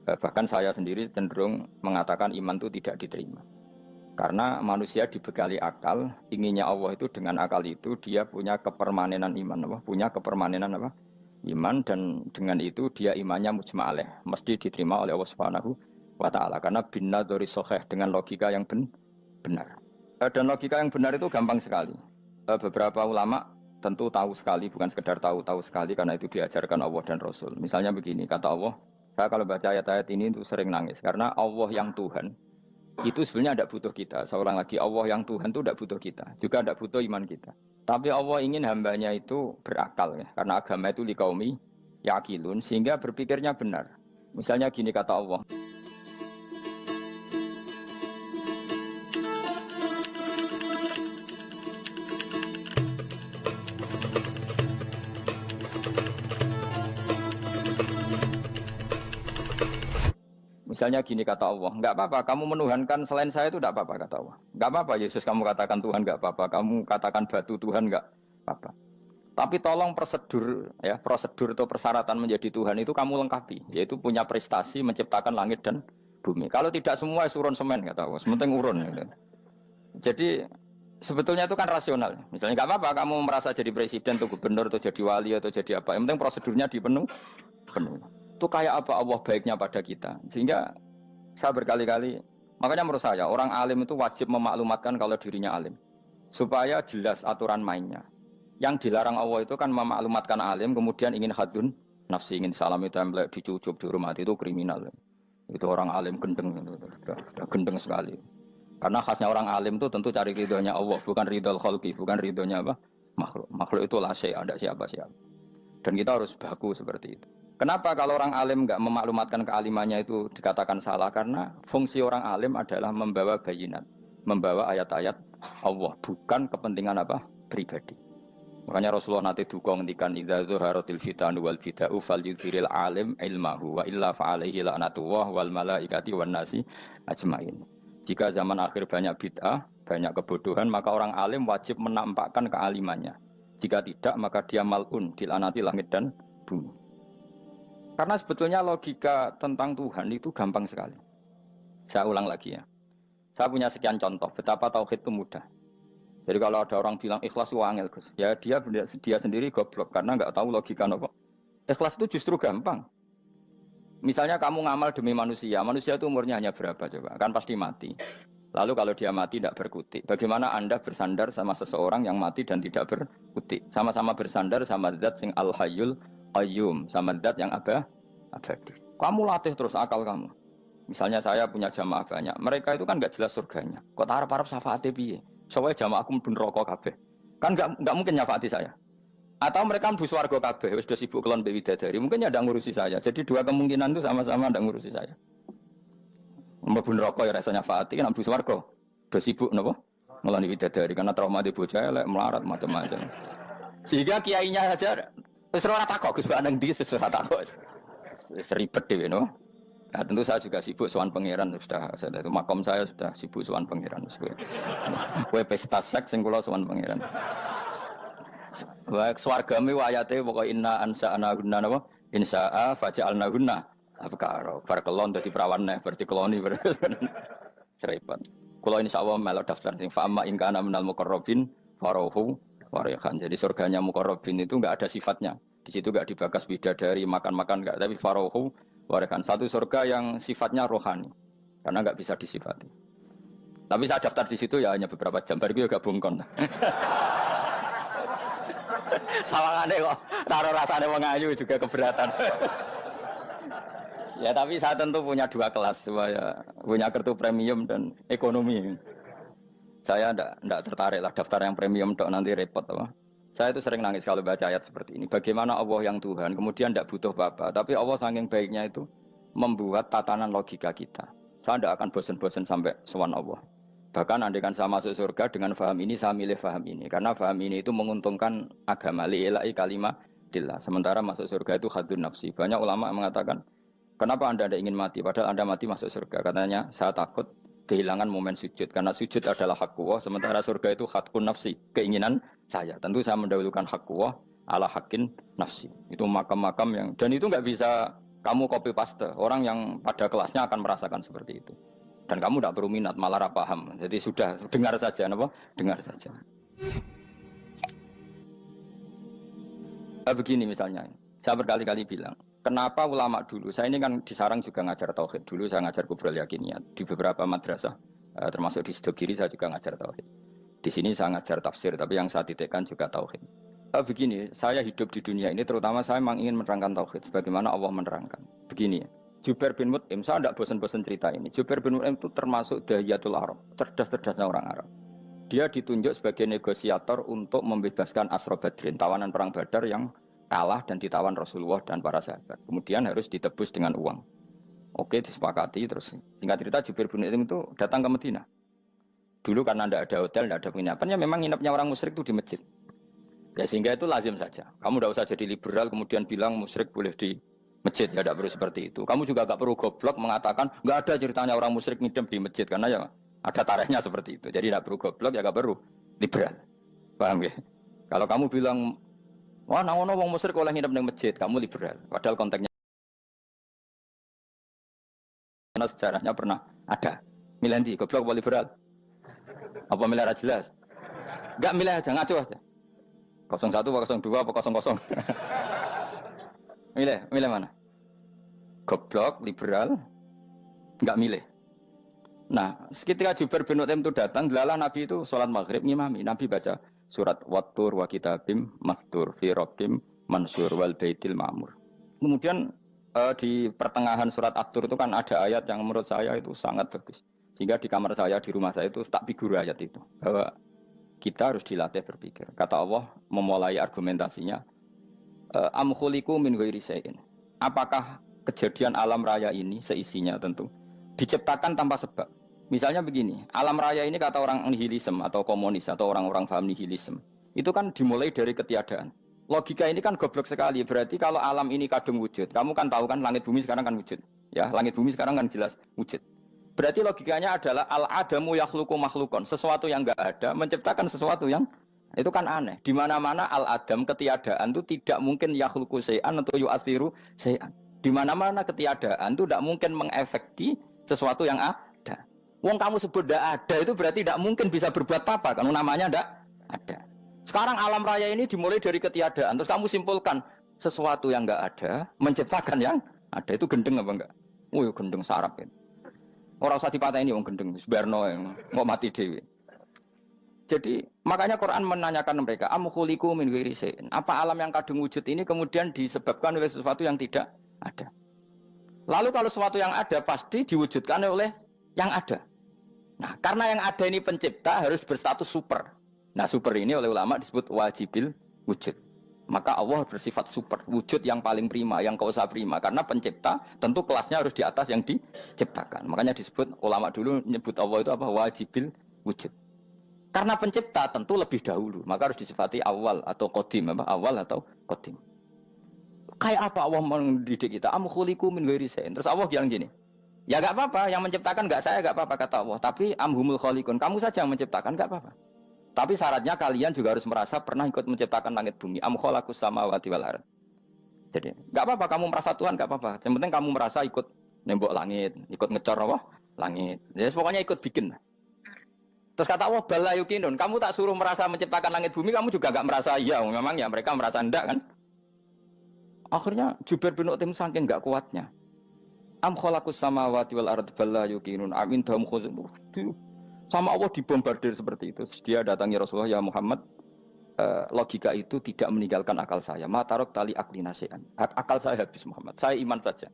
Bahkan saya sendiri cenderung mengatakan iman itu tidak diterima. Karena manusia dibekali akal, inginnya Allah itu dengan akal itu dia punya kepermanenan iman, apa? Punya kepermanenan apa? Iman, dan dengan itu dia imannya mujma'aleh, mesti diterima oleh Allah Subhanahu wa taala karena binna dari soheh dengan logika yang benar. Dan logika yang benar itu gampang sekali. Beberapa ulama tentu tahu sekali, bukan sekedar tahu sekali karena itu diajarkan Allah dan Rasul. Misalnya begini, kata Allah, saya kalau baca ayat-ayat ini itu sering nangis karena Allah yang Tuhan itu sebenarnya tidak butuh kita. Seorang lagi, Allah yang Tuhan itu tidak butuh kita, juga tidak butuh iman kita. Tapi Allah ingin hambanya itu berakal ya, karena agama itu liqaumi yaqilun, sehingga berpikirnya benar. Misalnya gini kata Allah. Misalnya gini kata Allah, enggak apa-apa, kamu menuhankan selain saya itu enggak apa-apa kata Allah. Enggak apa-apa Yesus kamu katakan Tuhan, enggak apa-apa, kamu katakan batu Tuhan, enggak apa-apa. Tapi tolong prosedur ya, prosedur atau persyaratan menjadi Tuhan itu kamu lengkapi, yaitu punya prestasi menciptakan langit dan bumi. Kalau tidak semua urun semen kata Allah, sementing urun gitu. Jadi sebetulnya itu kan rasional. Misalnya enggak apa-apa kamu merasa jadi presiden atau gubernur atau jadi wali atau jadi apa, yang penting prosedurnya dipenuhi. Itu kayak apa Allah baiknya pada kita. Sehingga saya berkali-kali, makanya menurut saya orang alim itu wajib memaklumatkan kalau dirinya alim, supaya jelas aturan mainnya. Yang dilarang Allah itu kan memaklumatkan alim kemudian ingin hadun nafsi, ingin salam itu template dicucuk dihormati, itu kriminal. Itu orang alim gendeng, sudah gendeng sekali. Karena khasnya orang alim itu tentu cari ridhonya Allah, bukan ridhol khalqi, bukan ridhonya apa? Makhluk. Makhluk itu la syai', ada siapa-siapa. Dan kita harus baku seperti itu. Kenapa kalau orang alim nggak memaklumatkan kealimannya itu dikatakan salah? Karena fungsi orang alim adalah membawa bayinat, membawa ayat-ayat Allah, bukan kepentingan apa? Pribadi. Makanya Rasulullah nanti duka ngendikan idza zuharatil fitanu wal bid'u falyudhiril alim ilmahu wa illa fa'alaihi la'natullah wal malaikati wan nasi ajmain. Jika zaman akhir banyak bid'ah, banyak kebodohan, maka orang alim wajib menampakkan kealimannya. Jika tidak, maka dia mal'un, dilaknati langit dan bumi. Karena sebetulnya logika tentang Tuhan itu gampang sekali. Saya ulang lagi ya. Saya punya sekian contoh betapa tauhid itu mudah. Jadi kalau ada orang bilang ikhlas itu angel, Gus, ya dia sendiri goblok karena nggak tahu logika apa. Ikhlas itu justru gampang. Misalnya kamu ngamal demi manusia, manusia itu umurnya hanya berapa coba? Kan pasti mati. Lalu kalau dia mati tidak berkutik, bagaimana Anda bersandar sama seseorang yang mati dan tidak berkutik? Sama-sama bersandar sama zat sing al-hayyul qayyum, sama zat yang abadi. Kamu latih terus akal kamu. Misalnya saya punya jamaah banyak, mereka itu kan nggak jelas surganya. Kok harap-harap syafaate piye? Soalnya jamaah aku mlebu neraka kabeh. Kan nggak mungkin nyafaati saya. Atau mereka mlebu swarga kabeh, wis do sibuk kelon mbek widadari. Mungkin ya ndak ngurusi saya. Jadi dua kemungkinan itu sama-sama ndak ngurusi saya. Mlebu neraka ya rasanya nyafaati, kan mlebu swarga. Do sibuk napa? Ngeloni widadari karena trauma di bocah elek, melarat macam-macam. Sehingga kiainya saja wis ora takok Gus nang ndi wis ora takok. Wis ribet dhewe no. Nah, tentu saya juga sibuk sowan pangeran sudah itu makom saya sudah sibuk sowan pangeran. Kowe pesta seks sing kula sowan pangeran. Wa swargame ayate pokoke inna ansa'ana gunna napa? Insa'a faja'alna gunna. Apa karo bar kelon dadi perawan neh berarti keloni serempet. Kula insyaallah melok daftar sing fa amma in kana minal muqarrabin farohu warihan. Jadi surganya muqarrabin itu enggak ada sifatnya. Di situ enggak dibakas bidadari, makan-makan enggak, tapi farohu warihan. Satu surga yang sifatnya rohani. Karena enggak bisa disifati. Tapi saya daftar di situ ya hanya beberapa jam, baru gue gabung kon. Sawangane kok taruh rasane wong ayu juga keberatan. Ya tapi saya tentu punya dua kelas, saya punya kartu premium dan ekonomi. Saya enggak tertarik lah daftar yang premium dok, nanti repot apa. Saya itu sering nangis kalau baca ayat seperti ini. Bagaimana Allah yang Tuhan kemudian tidak butuh apa-apa, tapi Allah saking baiknya itu membuat tatanan logika kita. Saya tidak akan bosan-bosan sampai sowan Allah. Bahkan andaikan saya masuk surga dengan faham ini, saya milih faham ini. Karena faham ini itu menguntungkan agama. Li'ilai kalimatillah. Sementara masuk surga itu hadun nafsi. Banyak ulama mengatakan, kenapa Anda tidak ingin mati? Padahal Anda mati masuk surga. Katanya, saya takut kehilangan momen sujud. Karena sujud adalah hak Allah. Sementara surga itu hakun nafsi. Keinginan saya. Tentu saya mendahulukan hak Allah ala hakin nafsi. Itu makam-makam yang... Dan itu nggak bisa Kamu copy paste. Orang yang pada kelasnya akan merasakan seperti itu. Dan kamu tidak perlu minat, malah paham. Jadi sudah dengar saja, apa? Dengar saja. Begini misalnya, saya berkali-kali bilang, kenapa ulama dulu, saya ini kan di Sarang juga ngajar tauhid, dulu saya ngajar kubrul yakiniyat, di beberapa madrasah, termasuk di Sidogiri saya juga ngajar tauhid. Di sini saya ngajar tafsir, tapi yang saya titikkan juga tauhid. Begini, saya hidup di dunia ini, terutama saya memang ingin menerangkan tauhid, sebagaimana Allah menerangkan. Begini ya, Jubair bin Mut'im, saya tidak bosan-bosan cerita ini, Jubair bin Mut'im itu termasuk dahiyatul Arab, cerdas-cerdasnya orang Arab. Dia ditunjuk sebagai negosiator untuk membebaskan Asra Badrin, tawanan perang Badar yang kalah dan ditawan Rasulullah dan para sahabat. Kemudian harus ditebus dengan uang. Oke, disepakati terus. Singkat cerita Jubair bin Mut'im itu datang ke Madinah. Dulu karena tidak ada hotel, tidak ada penginapan, ya memang nginepnya orang musyrik itu di masjid. Ya sehingga itu lazim saja. Kamu tidak usah jadi liberal kemudian bilang musyrik boleh di masjid, ya tidak perlu seperti itu. Kamu juga tidak perlu goblok mengatakan nggak ada ceritanya orang musyrik nginep di masjid karena ya ada tarehnya seperti itu. Jadi tidak perlu goblok, ya tidak perlu liberal. Paham ya? Kalau kamu bilang, wah nangono wong musyrik oleh nginep di masjid, kamu liberal. Padahal konteksnya karena sejarahnya pernah ada. Milih di goblok apa liberal? Apa milih jelas? Enggak milih aja, ngaco aja. 01 apa 02 apa 00. Milih mana? Goblok, liberal, enggak milih. Nah, ketika Jubair bin Mut'im itu datang, delalah Nabi itu sholat maghrib ngimami. Nabi baca surat Wattur wa kitabim mastur fi rabbim mansur wal baitil ma'mur. Kemudian di pertengahan surat At-Tur itu kan ada ayat yang menurut saya itu sangat bagus. Sehingga di kamar saya, di rumah saya itu tak figur ayat itu. Bahwa kita harus dilatih berpikir. Kata Allah memulai argumentasinya, am khuliqu min ghairi syai'in. Apakah kejadian alam raya ini seisinya tentu diciptakan tanpa sebab. Misalnya begini, alam raya ini kata orang nihilisme atau komunis atau orang-orang paham nihilisme, itu kan dimulai dari ketiadaan. Logika ini kan goblok sekali. Berarti kalau alam ini kadung wujud, kamu kan tahu kan langit bumi sekarang kan wujud. Ya, langit bumi sekarang kan jelas wujud. Berarti logikanya adalah al-adamu yakhluqu makhlukon, sesuatu yang enggak ada menciptakan sesuatu yang itu kan aneh. Di mana-mana al-adam ketiadaan itu tidak mungkin yakhluqu syai'an atau yu'athiru syai'an. Di mana-mana ketiadaan itu tidak mungkin mengefeki sesuatu yang ada. Wong kamu sebut tidak ada itu berarti tidak mungkin bisa berbuat apa-apa karena namanya tidak ada. Sekarang alam raya ini dimulai dari ketiadaan. Terus kamu simpulkan sesuatu yang enggak ada menciptakan yang ada, itu gendeng apa enggak? Oh, gendeng sarap itu. Orang usah dipatahin wong gendeng, sebarno yang mau mati dewi. Jadi makanya Quran menanyakan mereka, am khuliqu min ghairi syai'in. Apa alam yang kadung wujud ini kemudian disebabkan oleh sesuatu yang tidak ada? Lalu kalau sesuatu yang ada pasti diwujudkan oleh yang ada. Nah, karena yang ada ini pencipta harus berstatus super. Nah, super ini oleh ulama disebut wajibil wujud. Maka Allah bersifat super, wujud yang paling prima, yang kausa prima. Karena pencipta tentu kelasnya harus di atas yang diciptakan. Makanya disebut, ulama dulu menyebut Allah itu apa? Wajibil wujud. Karena pencipta tentu lebih dahulu. Maka harus disifati awal atau qadim. Awal atau qadim. Kayak apa Allah mendidik kita? Am khuliqu min ghairi syai'in. Terus Allah bilang gini, ya gak apa-apa, yang menciptakan gak saya, gak apa-apa kata Allah. Tapi amhumul khaliqun, kamu saja yang menciptakan, gak apa-apa. Tapi syaratnya kalian juga harus merasa pernah ikut menciptakan langit bumi. Am khalaqus samawati wal ardh. Jadi, enggak apa-apa kamu merasa Tuhan, enggak apa-apa. Yang penting kamu merasa ikut nembok langit, ikut ngecor apa? Langit. Jadi pokoknya ikut bikin. Terus kata Allah, bala yukinun, kamu tak suruh merasa menciptakan langit bumi, kamu juga enggak merasa iya. Memang ya mereka merasa enggak kan? Akhirnya Jubair bin Mut'im saking enggak kuatnya. Am khalaqus samawati wal ardh bala yukinun amin dahum khuzun. Sama Allah dibombardir seperti itu. Dia datangi Rasulullah, ya Muhammad, logika itu tidak meninggalkan akal saya. Matarok tali akli nasian. Akal saya habis Muhammad. Saya iman saja.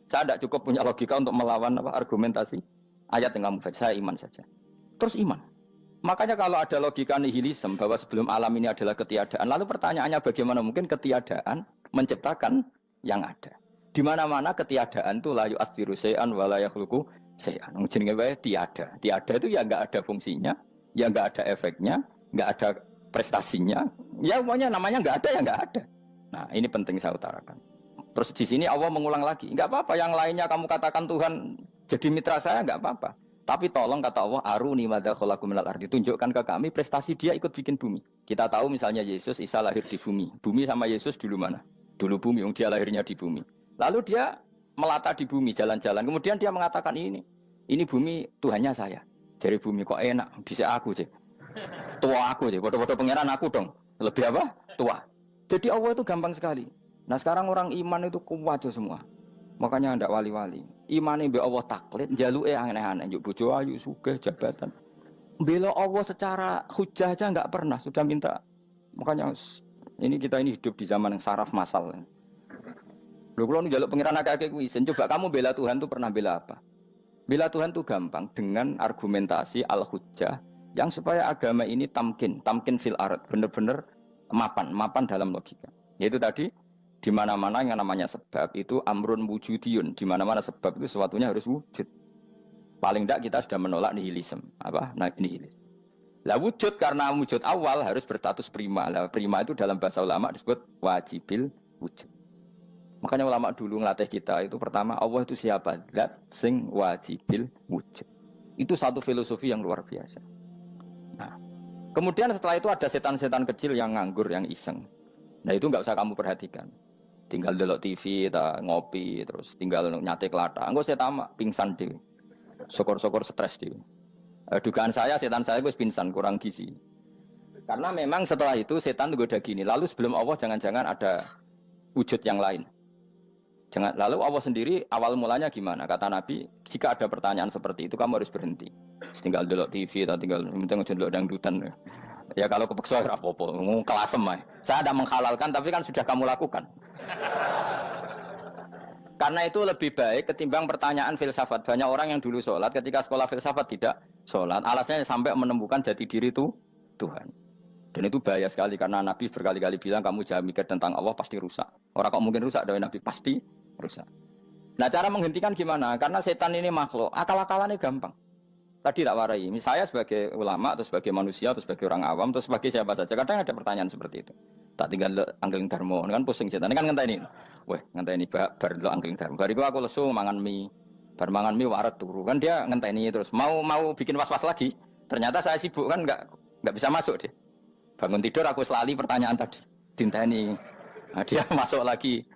Saya tidak cukup punya logika untuk melawan argumentasi ayat yang kamu baca. Saya iman saja. Terus iman. Makanya kalau ada logika nihilisme bahwa sebelum alam ini adalah ketiadaan, lalu pertanyaannya bagaimana mungkin ketiadaan menciptakan yang ada? Di mana-mana ketiadaan itu la yu'atsiru syai'an wa la yakhluqu syai'an. Jenenge wae tiada. Tiada itu ya enggak ada fungsinya, ya enggak ada efeknya, enggak ada prestasinya. Ya pokoknya namanya enggak ada ya enggak ada. Nah, ini penting saya utarakan. Terus di sini Allah mengulang lagi, enggak apa-apa yang lainnya kamu katakan Tuhan jadi mitra saya enggak apa-apa. Tapi tolong kata Allah, aruni madza khalaqu minal ardi, tunjukkan ke kami prestasi dia ikut bikin bumi. Kita tahu misalnya Yesus, Isa lahir di bumi. Bumi sama Yesus dulu mana? Dulu bumi, dia lahirnya di bumi. Lalu dia melata di bumi, jalan-jalan. Kemudian dia mengatakan ini bumi Tuhannya saya. Jadi bumi kok enak, dhisik aku sih. Tua aku sih, bodoh-bodoh pangeran aku dong. Lebih apa? Tua. Jadi Allah itu gampang sekali. Nah sekarang orang iman itu kuat semua. Makanya ndak wali-wali. Imane mbek Allah taklid, njaluke aneh-aneh, njuk bojo ayu, sugih, jabatan. Bela Allah secara hujah aja enggak pernah, sudah minta. Makanya kita hidup di zaman yang saraf masal. Lho kula njaluk pangeran akeh-akeh kuwi, coba kamu bela Tuhan tuh pernah bela apa? Bela Tuhan tuh gampang dengan argumentasi al-hujjah yang supaya agama ini tamkin fil ard, benar-benar mapan dalam logika. Yaitu tadi di mana-mana yang namanya sebab itu amrun wujudiyun, di mana-mana sebab itu sesuatunya harus wujud. Paling tidak kita sudah menolak nihilisme. Apa? Nah, nihilis. Lah wujud karena wujud awal harus berstatus prima. Lah prima itu dalam bahasa ulama disebut wajibil wujud. Makanya ulama dulu ngelatih kita itu pertama Allah itu siapa? Zat sing wajibil wujud. Itu satu filosofi yang luar biasa. Nah, kemudian setelah itu ada setan-setan kecil yang nganggur, yang iseng. Nah itu nggak usah kamu perhatikan. Tinggal delok TV, ngopi, terus tinggal nyate kelata. Enggak saya tamak, pingsan deh. Sokor-sokor stres deh. Dugaan saya setan saya gue pingsan, kurang gizi. Karena memang setelah itu setan itu udah gini. Lalu sebelum Allah jangan-jangan ada wujud yang lain. Lalu Allah sendiri awal mulanya gimana? Kata Nabi, jika ada pertanyaan seperti itu kamu harus berhenti. Tinggal delok TV atau tinggal delok dangdutan. Ya kalau kepeksa apa-apa, kelasem ae. Saya ada menghalalkan tapi kan sudah kamu lakukan. Karena itu lebih baik ketimbang pertanyaan filsafat. Banyak orang yang dulu sholat ketika sekolah filsafat tidak sholat. Alasannya sampai menemukan jati diri itu Tuhan. Dan itu bahaya sekali karena Nabi berkali-kali bilang kamu jangan mikir tentang Allah pasti rusak. Orang kok mungkin rusak dari Nabi pasti rusak. Nah cara menghentikan gimana? Karena setan ini makhluk, akal-akalannya gampang. Tadi tak warai, saya sebagai ulama, atau sebagai manusia, atau sebagai orang awam, atau sebagai siapa saja. Kadang ada pertanyaan seperti itu. Tak tinggal anggeling dharma, kan pusing setan. Ini kan ngenteni. Weh, ngenteni bar lo anggeling dharma. Bariku aku lesu mangan mie. Bar mangan mie waret turu. Kan dia ngenteni terus. Mau bikin was-was lagi. Ternyata saya sibuk kan enggak bisa masuk dia. Bangun tidur aku selali pertanyaan tadi. Dinteni. Nah, dia masuk lagi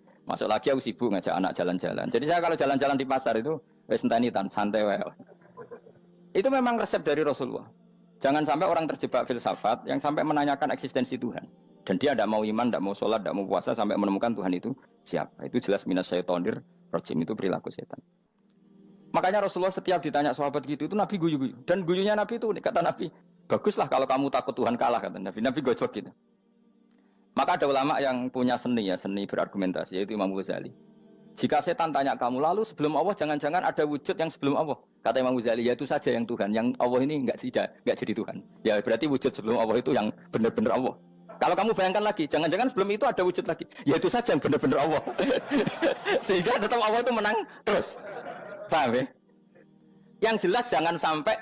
aku sibuk ngajak anak jalan-jalan. Jadi saya kalau jalan-jalan di pasar itu wis enteni tan santai wae. Itu memang resep dari Rasulullah. Jangan sampai orang terjebak filsafat yang sampai menanyakan eksistensi Tuhan. Dan dia tidak mau iman, tidak mau sholat, tidak mau puasa sampai menemukan Tuhan itu siapa. Itu jelas minas syaitonir rajim, itu perilaku setan. Makanya Rasulullah setiap ditanya sahabat gitu itu Nabi guyu-guyu. Dan guyunya Nabi itu kata Nabi, baguslah kalau kamu takut Tuhan kalah kata Nabi. Nabi gojok gitu. Maka ada ulama yang punya seni berargumentasi yaitu Imam Ghazali. Jika setan tanya kamu lalu sebelum Allah jangan-jangan ada wujud yang sebelum Allah. Kata Imam Ghazali, ya itu saja yang Tuhan. Yang Allah ini enggak jadi Tuhan. Ya berarti wujud sebelum Allah itu yang benar-benar Allah. Kalau kamu bayangkan lagi, jangan-jangan sebelum itu ada wujud lagi. Ya itu saja yang benar-benar Allah. Sehingga tetap Allah itu menang terus. Paham ya? Yang jelas jangan sampai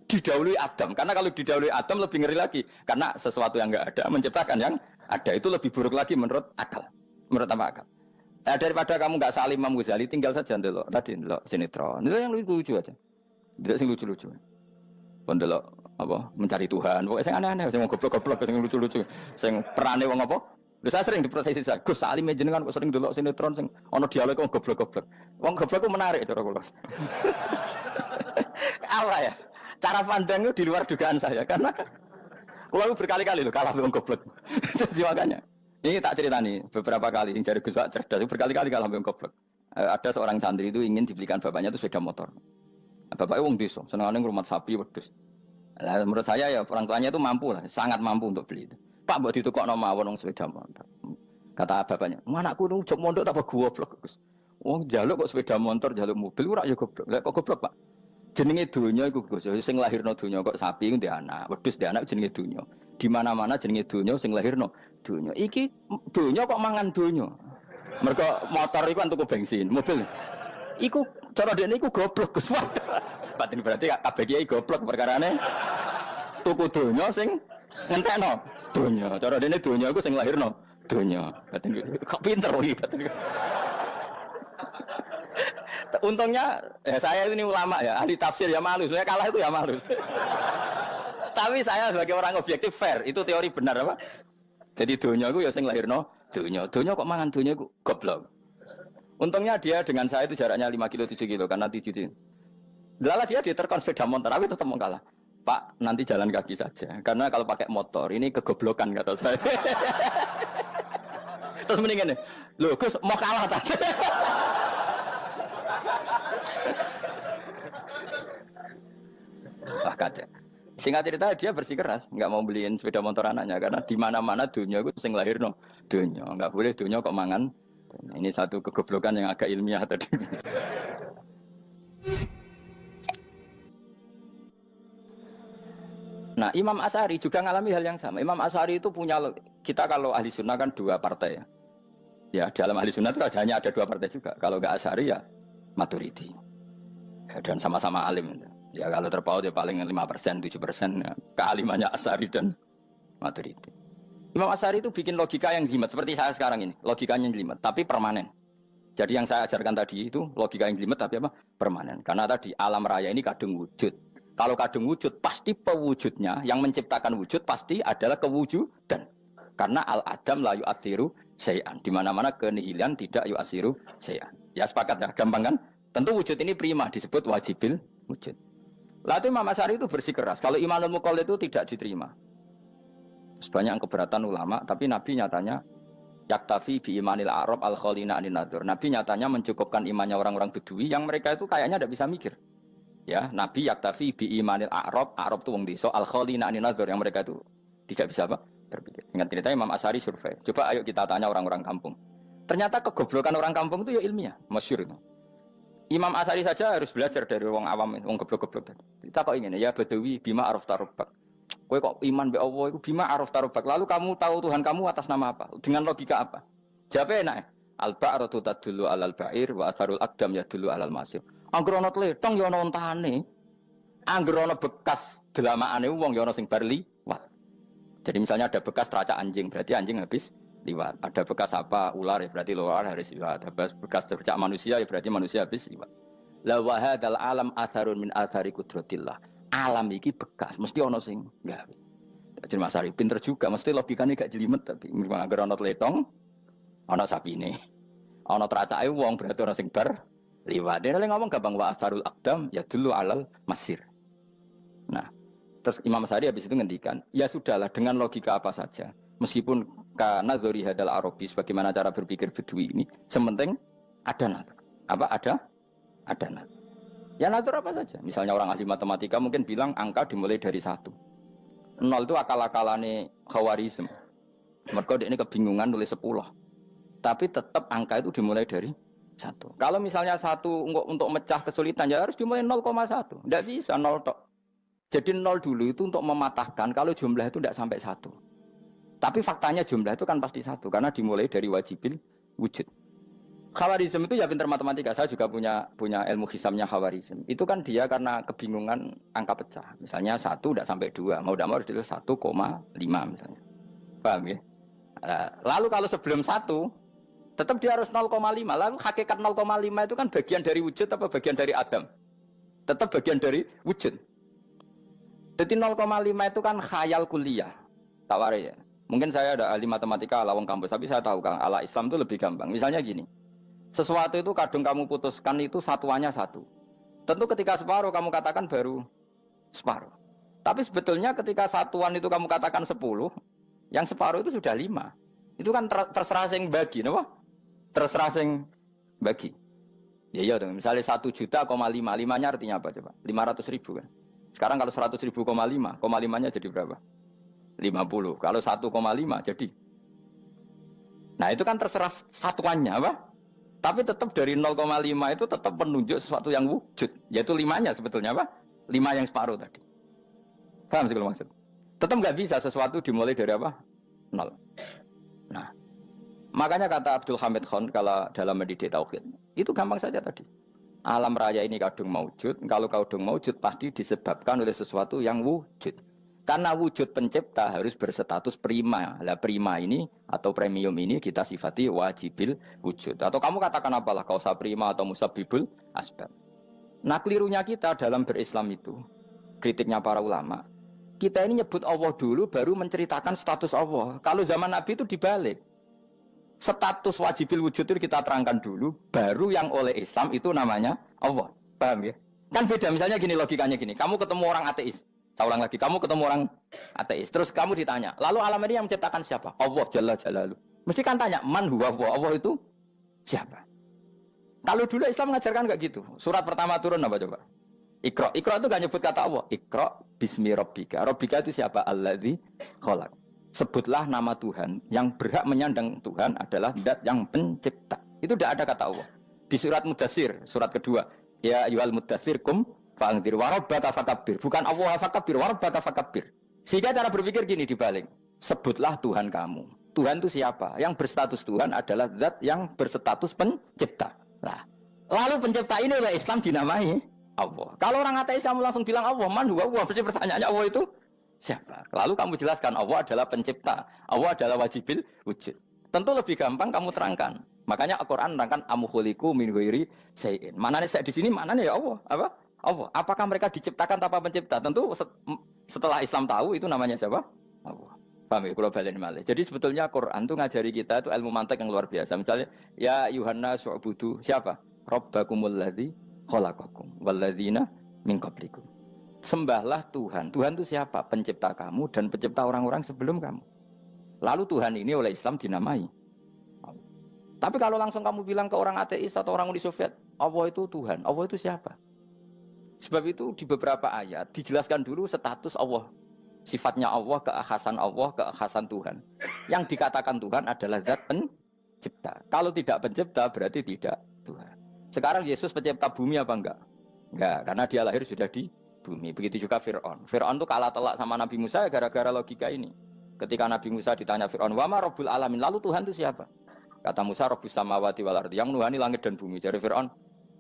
didahului Adam. Karena kalau didahului Adam lebih ngeri lagi. Karena sesuatu yang enggak ada menciptakan yang ada. Itu lebih buruk lagi menurut akal. Menurut apa akal? Daripada kamu nggak salim Imam Ghazali, tinggal saja ndelok. Tadi ndelok sinetron. Itu yang lucu aja. Ndelok sing lucu-lucu. Ndelok apa? Mencari Tuhan. Pokoknya sing aneh-aneh, sing goblok-goblok, sing lucu-lucu, sing perane wong apa? Lha saya sering diprotes saya. Gus Salim jenengan kok sering ndelok sinetron sing ana dialog wong goblok-goblok. Wong goblok ku menarik cara kula. Apa ya? Cara pandang itu di luar dugaan saya karena kula berkali-kali lho kalah wong goblok. Jadi makanya ini tak cerita nih, beberapa kali yang jari Gus Wak cerdas, berkali-kali kalah sampai goblok. Ada seorang santri itu ingin dibelikan bapaknya itu sepeda motor. Bapaknya wong desa, senengane ngrumat sapi wedhus. Lah menurut saya ya orang tuanya itu mampu lah, sangat mampu untuk beli itu. Pak mbok ditukokno mawon wong sepeda motor. Kata bapaknya, "Anakku nu jok mondok tak goblok, Gus." Wong njaluk kok sepeda motor, njaluk mobil ora ya goblok. Lah kok goblok, Pak? Jenenge donya iku Gus, sing lahirno donya kok sapi ku ndek anak, wedhus ndek anak jenenge donya. Di mana-mana jenenge donya sing lahirno donya. Iki donya kok mangan donya. Mergo motor iku kan tuku bensin, mobil. Iku cara dekne iku goblok Gus. Batin berarti kabeh kiai goblok perkarane tuku donya sing ngentekno donya. Cara dekne donya iku sing lahirno donya. Batin kok pinter iki batin. Untungnya saya ini ulama ya, ahli tafsir ya malu. Saya kalah itu ya malu. Tapi saya sebagai orang objektif fair, itu teori benar apa? Jadi donya itu ya sing lahirno donya. Donya kok mangan donya iku goblok. Untungnya dia dengan saya itu jaraknya 5 kilo 7 kilo karena 7 kilo. Lala dia diterkon sepeda motor, aku tetap mau kalah. Pak, nanti jalan kaki saja. Karena kalau pakai motor ini kegoblokan kata saya. Terus mendingan nih, loh Gus mau kalah tadi. Wah kacau. Singkat cerita dia bersikeras, nggak mau beliin sepeda motor anaknya karena di mana-mana dunia itu sing lahir no dunia, nggak boleh dunia kok mangan. Ini satu kegoblokan yang agak ilmiah tadi. Nah, Imam Asy'ari juga ngalami hal yang sama. Imam Asy'ari itu punya, kita kalau ahli sunnah kan dua partai ya. Ya dalam ahli sunnah itu hanya ada dua partai juga. Kalau nggak Asy'ari ya Maturidi. Ya, dan sama-sama alim. Ya kalau terpaut ya paling 5%, 7% ya. Kealimannya Asy'ari dan Maturidi. Imam Asy'ari itu bikin logika yang jelimet seperti saya sekarang ini. Logikanya yang jelimet, tapi permanen. Jadi yang saya ajarkan tadi itu logika yang jelimet tapi apa? Permanen. Karena tadi alam raya ini kadung wujud. Kalau kadung wujud pasti pewujudnya yang menciptakan wujud pasti adalah kewujudan. Karena al-adam la yu'athiru syai'an. Di mana-mana kenihilan tidak yu'athiru syai'an. Ya sepakat ya, gampang kan? Tentu wujud ini prima disebut wajibil wujud. Lalu Imam Asy'ari itu bersikeras. Kalau imanul muqallid itu tidak diterima. Sebanyak keberatan ulama, tapi Nabi nyatanya yaktafi bi imanil Arab al-khalina anin nadur. Nabi nyatanya mencukupkan imannya orang-orang Bedui yang mereka itu kayaknya tidak bisa mikir. Ya, Nabi yaktafi bi imanil Arab itu wong desa al-khalina anin nadur yang mereka itu tidak bisa apa? Berpikir. Ingat cerita Imam Asy'ari survei. Coba ayo kita tanya orang-orang kampung. Ternyata kegoblokan orang kampung itu ya ilmiah, masyhur itu. Imam Asy'ari saja harus belajar dari wong awam, wong goblok-goblok tadi. Kita kok ingin ya Badawi bima araf tarubak. Kowe kok iman be Allah itu bima araf tarubak. Lalu kamu tahu Tuhan kamu atas nama apa? Dengan logika apa? Jawabnya enak. Al-ba'ratu tadullu 'alal ba'ir wa atharul aqdam yadullu 'alal masir. Angger ana tletong ya ana ontane. Angger ana bekas delamaane wong ya ana sing bar liwat. Jadi misalnya ada bekas teracak anjing, berarti anjing habis liwat. Ada bekas apa ular ya berarti ular harus liwat. Ada bekas tercak manusia ya berarti manusia habis liwat. La wa hadzal alam atharun min athari qudratillah. Alam iki bekas mesti ana sing gawe. Jadi Mas Ari pinter juga, mesti logikane gak jelimet tapi memang agar ana tletong ana sapine. Ana teracake wong berarti ana sing bar liwat. Dia ngomong gampang wa atharul aqdam ya dulu alal masir. Nah, terus Imam Asy'ari habis itu ngendikan, ya sudahlah dengan logika apa saja. Meskipun karena zori hadal Arabi sebagaimana cara berpikir Bedui ini, sementing ada natur. Apa ada? Ada natur. Ya natur apa saja. Misalnya orang ahli matematika mungkin bilang angka dimulai dari 1. 0 itu akal-akalane Khawarizm. Mereka ini kebingungan nulis 10. Tapi tetap angka itu dimulai dari 1. Kalau misalnya 1 untuk mecah kesulitan ya harus dimulai 0,1. Tidak bisa 0 tok. Jadi 0 dulu itu untuk mematahkan kalau jumlah itu tidak sampai 1. Tapi faktanya jumlah itu kan pasti 1 karena dimulai dari wajibil wujud. Khawarizm itu ya pintar matematika. Saya juga punya ilmu hisamnya Khawarizm. Itu kan dia karena kebingungan angka pecah. Misalnya 1 tidak sampai 2. Mau tidak mau harus ditulis 1,5 misalnya. Paham ya? Lalu kalau sebelum 1 tetap dia harus 0,5. Lalu hakikat 0,5 itu kan bagian dari wujud apa bagian dari Adam? Tetap bagian dari wujud. Jadi 0,5 itu kan khayal kuliah. Tawari ya. Mungkin saya ada ahli matematika ala wong kampus, tapi saya tahu Kang, ala Islam itu lebih gampang. Misalnya gini. Sesuatu itu kadung kamu putuskan itu satuannya 1. Tentu ketika separuh kamu katakan baru separuh. Tapi sebetulnya ketika satuan itu kamu katakan 10, yang separuh itu sudah 5. Itu kan terserah sing bagi, no? Terserah sing bagi. Ya iya dong, misalnya 1 juta, 5, 5-nya artinya apa coba? 500 ribu kan? Sekarang kalau 100 ribu, 5-nya jadi berapa? 50. Kalau 1,5 jadi. Nah itu kan terserah satuannya apa? Tapi tetap dari 0,5 itu tetap menunjuk sesuatu yang wujud. Yaitu 5-nya sebetulnya apa? 5 yang separuh tadi. Paham sih kalau maksud? Tetap nggak bisa sesuatu dimulai dari apa? 0. Nah, makanya kata Abdul Hamid Khan kalau dalam mendidik tauhid, itu gampang saja tadi. Alam raya ini kadung maujud, kalau kadung maujud pasti disebabkan oleh sesuatu yang wujud. Karena wujud pencipta harus berstatus prima. Lah prima ini atau premium ini kita sifati wajibil wujud. Atau kamu katakan apalah kausa prima atau musabibul asbab. Nah kelirunya kita dalam berislam itu, kritiknya para ulama, kita ini nyebut Allah dulu baru menceritakan status Allah. Kalau zaman Nabi itu dibalik. Status wajibil wujud itu kita terangkan dulu, baru yang oleh Islam itu namanya Allah. Paham ya? Kan beda, misalnya gini logikanya gini, kamu ketemu orang ateis, saya ulang lagi, kamu ketemu orang ateis, terus kamu ditanya, lalu alam ini yang menciptakan siapa? Allah Jalla Jalaluh. Mesti kan tanya, man huwa Allah, Allah itu siapa? Kalau dulu Islam mengajarkan enggak gitu. Surat pertama turun apa coba? Iqra. Iqra itu enggak nyebut kata Allah. Iqra bismi rabbika. Rabbika itu siapa? Alladzi khalaq. Sebutlah nama Tuhan. Yang berhak menyandang Tuhan adalah zat yang pencipta. Itu tidak ada kata Allah. Di surat Mudatsir, surat kedua. Ya ayyuhal mudatsir kum fa'anzir wa rabbaka fakabbir. Bukan Allah fakabbir, wa rabbaka fakabbir. Sehingga cara berpikir gini dibalik. Sebutlah Tuhan kamu. Tuhan itu siapa? Yang berstatus Tuhan adalah zat yang berstatus pencipta. Nah, lalu pencipta ini oleh Islam dinamai Allah. Kalau orang ateis kamu langsung bilang Allah, man huwa Allah. Berarti pertanyaannya Allah itu siapa? Lalu kamu jelaskan Allah adalah pencipta, Allah adalah wajibil wujud. Tentu lebih gampang kamu terangkan. Makanya Al-Qur'an menerangkan amkhuliqu min ghairi syai'in. Manane saya di sini manane ya Allah. Apa? Allah. Apakah mereka diciptakan tanpa pencipta? Tentu setelah Islam tahu itu namanya siapa? Allah. Paham ya? Kalau balen malih. Jadi sebetulnya Quran itu ngajari kita itu ilmu mantik yang luar biasa. Misalnya ya Yuhanna su'budu siapa? Rabbakumul ladzi khalaqakum walladzina min qablikum. Sembahlah Tuhan. Tuhan itu siapa? Pencipta kamu dan pencipta orang-orang sebelum kamu. Lalu Tuhan ini oleh Islam dinamai. Tapi kalau langsung kamu bilang ke orang ateis atau orang Uni Soviet, Allah itu Tuhan. Allah itu siapa? Sebab itu di beberapa ayat dijelaskan dulu status Allah. Sifatnya Allah, keakhasan Allah, keakhasan Tuhan. Yang dikatakan Tuhan adalah zat pencipta. Kalau tidak pencipta berarti tidak Tuhan. Sekarang Yesus pencipta bumi apa enggak? Enggak, karena dia lahir sudah di bumi. Begitu juga Fir'aun. Fir'aun itu kalah telak sama Nabi Musa gara-gara logika ini. Ketika Nabi Musa ditanya Fir'aun, wa ma rabbul alamin? Lalu Tuhan itu siapa? Kata Musa, rabbus samawati wal ardi, yang menuhani langit dan bumi. Jadi Fir'aun,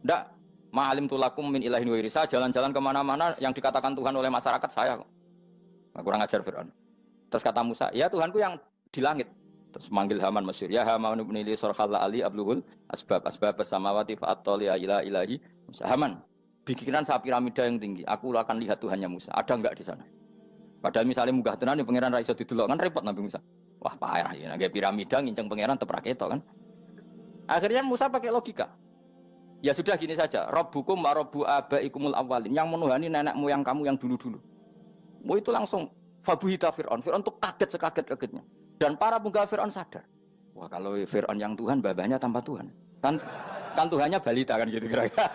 enggak, ma'alim tulakum min ilahin wa irisa, jalan-jalan kemana-mana yang dikatakan Tuhan oleh masyarakat saya kok. Nah, kurang ajar Fir'aun. Terus kata Musa, ya Tuhanku yang di langit. Terus manggil Haman Mesir, ya Haman ibn Ili sorkhalla ali abluhul asbab samawati fa'attoli ila ilahi Musa. Haman, bikinan saya piramida yang tinggi, aku akan lihat Tuhannya Musa. Ada enggak di sana? Padahal misalnya munggah tenan pangeran ra iso didelok kan repot Nabi Musa. Wah payah ya, nggak piramida nginceng pangeran teprak itu kan. Akhirnya Musa pakai logika. Ya sudah gini saja, Rabbukum wa rabbu abaikumul awwalin, yang menuhani nenek moyang kamu yang dulu-dulu. Mau itu langsung fabuhita Fir'aun. Fir'aun tuh kaget sekaget-kagetnya. Dan para penggawa Fir'aun sadar. Wah kalau Fir'aun yang Tuhan, babanya tanpa Tuhan. Kan Tuhannya balita kan gitu kira-kira.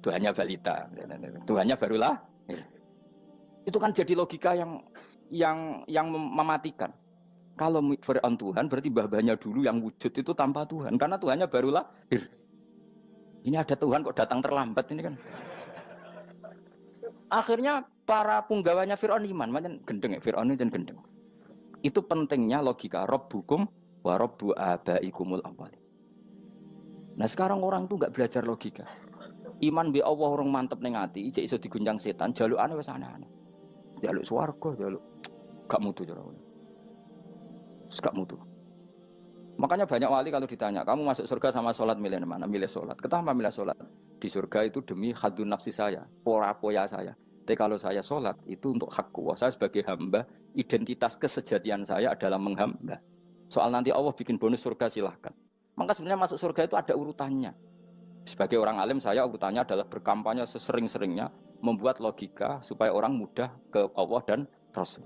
Tuhannya balita. Tuhannya barulah. Itu kan jadi logika yang mematikan. Kalau Fir'aun Tuhan berarti babanya dulu yang wujud itu tanpa Tuhan. Karena Tuhannya baru lahir. Ini ada Tuhan kok datang terlambat ini kan. Akhirnya para penggawanya Fir'aun iman. Macam gendeng ya, Fir'aun itu gendeng. Itu pentingnya logika. Rabbukum wa rabbu abaikumul awwalin. Nah sekarang orang tuh nggak belajar logika. Iman bi Allah orang mantep ning ati, cek iso diguncang setan, jalukane wis aneh-aneh. Jaluk swarga, jaluk gak mutu cara. Gak mutu. Makanya banyak wali kalau ditanya, kamu masuk surga sama sholat milih mana? Milih sholat. Kenapa milih sholat? Di surga itu demi khadun nafsi saya, pora-poya saya. Tapi kalau saya sholat itu untuk hakku. Saya sebagai hamba, identitas kesejatian saya adalah menghamba. Soal nanti Allah bikin bonus surga silahkan. Maka sebenarnya masuk surga itu ada urutannya. Sebagai orang alim saya urutannya adalah berkampanye sesering-seringnya, membuat logika supaya orang mudah ke Allah dan Rasul.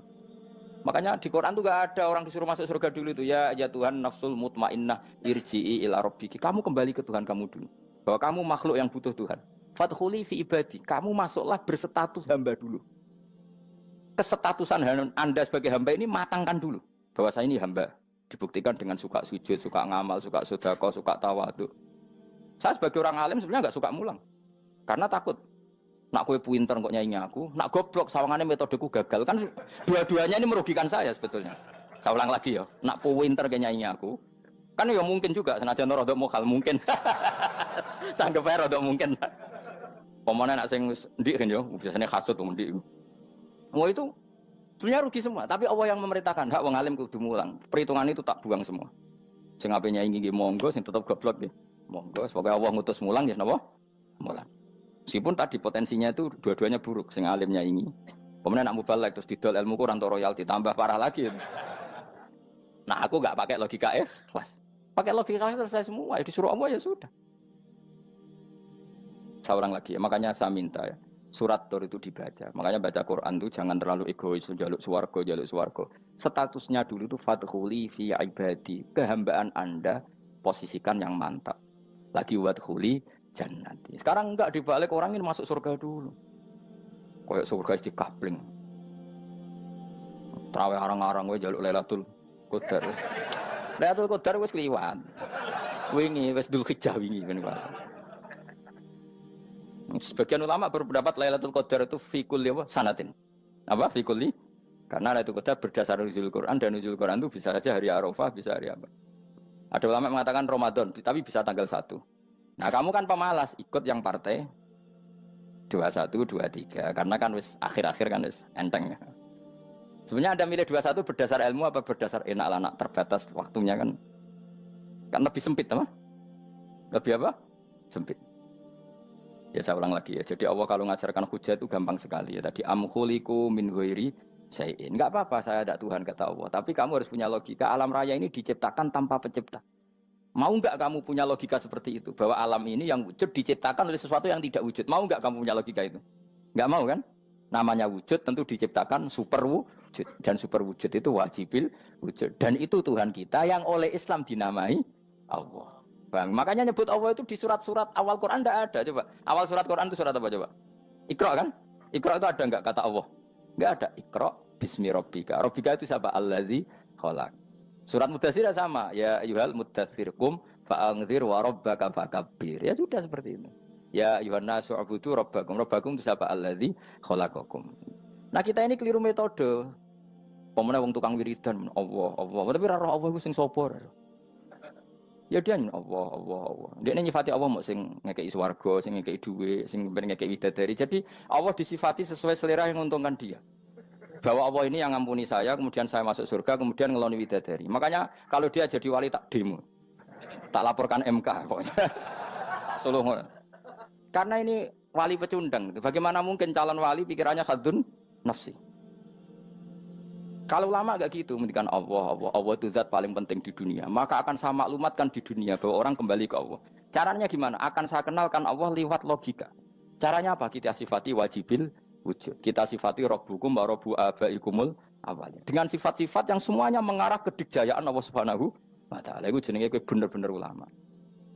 Makanya di Quran tuh gak ada orang disuruh masuk surga dulu itu ya Tuhan nafsul mutmainnah irji'i ila rabbiki. Kamu kembali ke Tuhan kamu dulu. Bahwa kamu makhluk yang butuh Tuhan. Fadkhuli fi ibadi. Kamu masuklah berstatus hamba dulu. Kesetatusan Anda sebagai hamba ini matangkan dulu. Bahwa saya ini hamba. Dibuktikan dengan suka sujud, suka ngamal, suka sedekah, suka tawadhu. Saya sebagai orang alim sebenarnya gak suka mulang. Karena takut. Nak kue pinter kok nyanyi aku, nak goblok sawangannya metodeku gagal kan dua-duanya ini merugikan saya sebetulnya. Saya ulang lagi ya, nak pinter kayak nyanyi aku, kan ya mungkin juga senajan rodok mokal mungkin, sanggup aja rodok mungkin. Pemenang nak sing ndik kan yo, biasanya hasut ndik. Mau itu sebenarnya rugi semua, tapi Allah yang memerintahkan hak wong alim kudu mulang. Perhitungan itu tak buang semua. Sing ape nyanyi nggih monggo, sing tetep goblok nggih monggo. Semoga Allah ngutus mulang ya napa? Mulang. Meskipun tadi potensinya itu dua-duanya buruk, sing alimnya ini. Kemudian nak mubalek terus didol ilmu kurang royalti tambah parah lagi. Nah, aku nggak pakai logika ikhlas. Pakai logika selesai semua. Disuruh Allah ya sudah. Seorang lagi ya. Makanya saya minta ya. Surat Tur itu dibaca. Makanya baca Quran itu jangan terlalu egois, jaluk swarga. Statusnya dulu itu fadkhuli fi ibadi. Kehambaan Anda posisikan yang mantap. Lagi wadkhuli jannati. Sekarang enggak dibalik orang ini masuk surga dulu. Kayak surga di kapling. Terawih arang-arang we jaluk Lailatul Qadar. Lailatul Qadar wis kliwat. Wingi wis Dzulhijjah wingi ben Pak. Sebagian ulama berpendapat Lailatul Qadar itu fi kulli sanatin. Apa fi kulli? Karena Lailatul Qadar berdasar nuzul Quran dan nuzul Quran itu bisa saja hari Arafah, bisa hari apa. Ada ulama mengatakan Ramadan, tapi bisa tanggal 1. Nah, kamu kan pemalas ikut yang partai 21, 23 karena kan wis akhir-akhir kan wis enteng. Sebenarnya Anda milih 21 berdasar ilmu apa berdasar enak anak terbatas waktunya kan? Kan lebih sempit apa? Lebih apa? Sempit. Ya saya ulang lagi ya. Jadi Allah kalau ngajarkan hujah itu gampang sekali ya. Tadi amkhuliku min ghairi syai'in. Enggak apa-apa saya ada Tuhan kata Allah. Tapi kamu harus punya logika. Alam raya ini diciptakan tanpa pencipta. Mau enggak kamu punya logika seperti itu? Bahwa alam ini yang wujud diciptakan oleh sesuatu yang tidak wujud. Mau enggak kamu punya logika itu? Enggak mau kan? Namanya wujud tentu diciptakan super wujud. Dan super wujud itu wajibil wujud. Dan itu Tuhan kita yang oleh Islam dinamai Allah. Bang, makanya nyebut Allah itu di surat-surat awal Quran tidak ada. Coba, awal surat Quran itu surat apa coba? Iqra kan? Iqra itu ada enggak kata Allah? Enggak ada. Iqra bismi rabbika. Rabbika itu siapa? Allazi khalaq. Surat Mudatsir sama. Ya ayyuhal mudatsir qum fa'anzir wa rabbaka fakabbir. Ya sudah seperti itu. Ya ayyuhan nasu ubudu rabbakum. Rabbakum itu siapa? Allazi khalaqakum. Nah, kita ini keliru metode. Pemene wong tukang wiridan Allah. Tapi ora roh Allah iku sing sapa? Ya dia Allah. Dia nyifati Allah mau sing ngekei swarga, sing ngekei duit, sing ngekei widadari. Jadi Allah disifati sesuai selera yang menguntungkan dia. Bahwa Allah ini yang ngampuni saya, kemudian saya masuk surga, kemudian ngeloni widadari. Makanya kalau dia jadi wali tak demo, tak laporkan MK. Suluh. Karena ini wali pecundang. Bagaimana mungkin calon wali pikirannya khadun nafsi? Kalau lama agak gitu, mendikan Allah itu zat paling penting di dunia. Maka akan saya maklumatkan di dunia bahwa orang kembali ke Allah. Caranya gimana? Akan saya kenalkan Allah lewat logika. Caranya apa? Kita sifati wajibil wujud. Kita sifati Rabbukum wa Rabbu abaikumul awalin. Dengan sifat-sifat yang semuanya mengarah ke dikjayaan Allah Subhanahu wa Ta'ala. Itu jenenge kowe bener-bener ulama.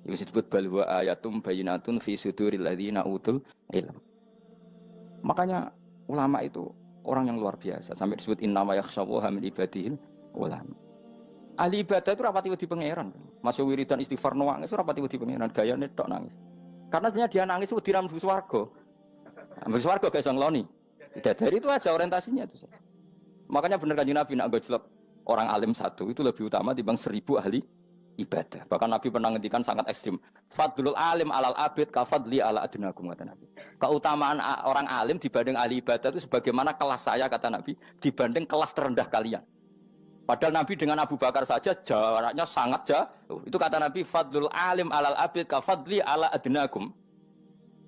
Itu disebut bal wa ayatum bayyinatun fi suduril ladzina utul ilm. Makanya ulama itu orang yang luar biasa sampai disebut innama yakhshallaha min ibadil ulama. Ahli ibadah itu rapati wedi pangeran. Masuk wiridan istighfar nangis rapati wedi pangeran, gayane tok nangis. Karena sebenarnya dia nangis wedi ra mlebu swarga. Mlebu swarga gak iso ngloni. Dari itu aja orientasinya itu. Makanya bener Kanjeng Nabi nak gojlok orang alim satu itu lebih utama dibanding 1000 ahli ibadah. Bahkan Nabi pernah ngendikan sangat ekstrim. Fadlul alim alal abid kafadli ala adnakum kata Nabi. Keutamaan orang alim dibanding ahli ibadah itu sebagaimana kelas saya kata Nabi dibanding kelas terendah kalian. Padahal Nabi dengan Abu Bakar saja jaraknya sangat jauh. Itu kata Nabi fadlul alim alal abid kafadli ala adnakum.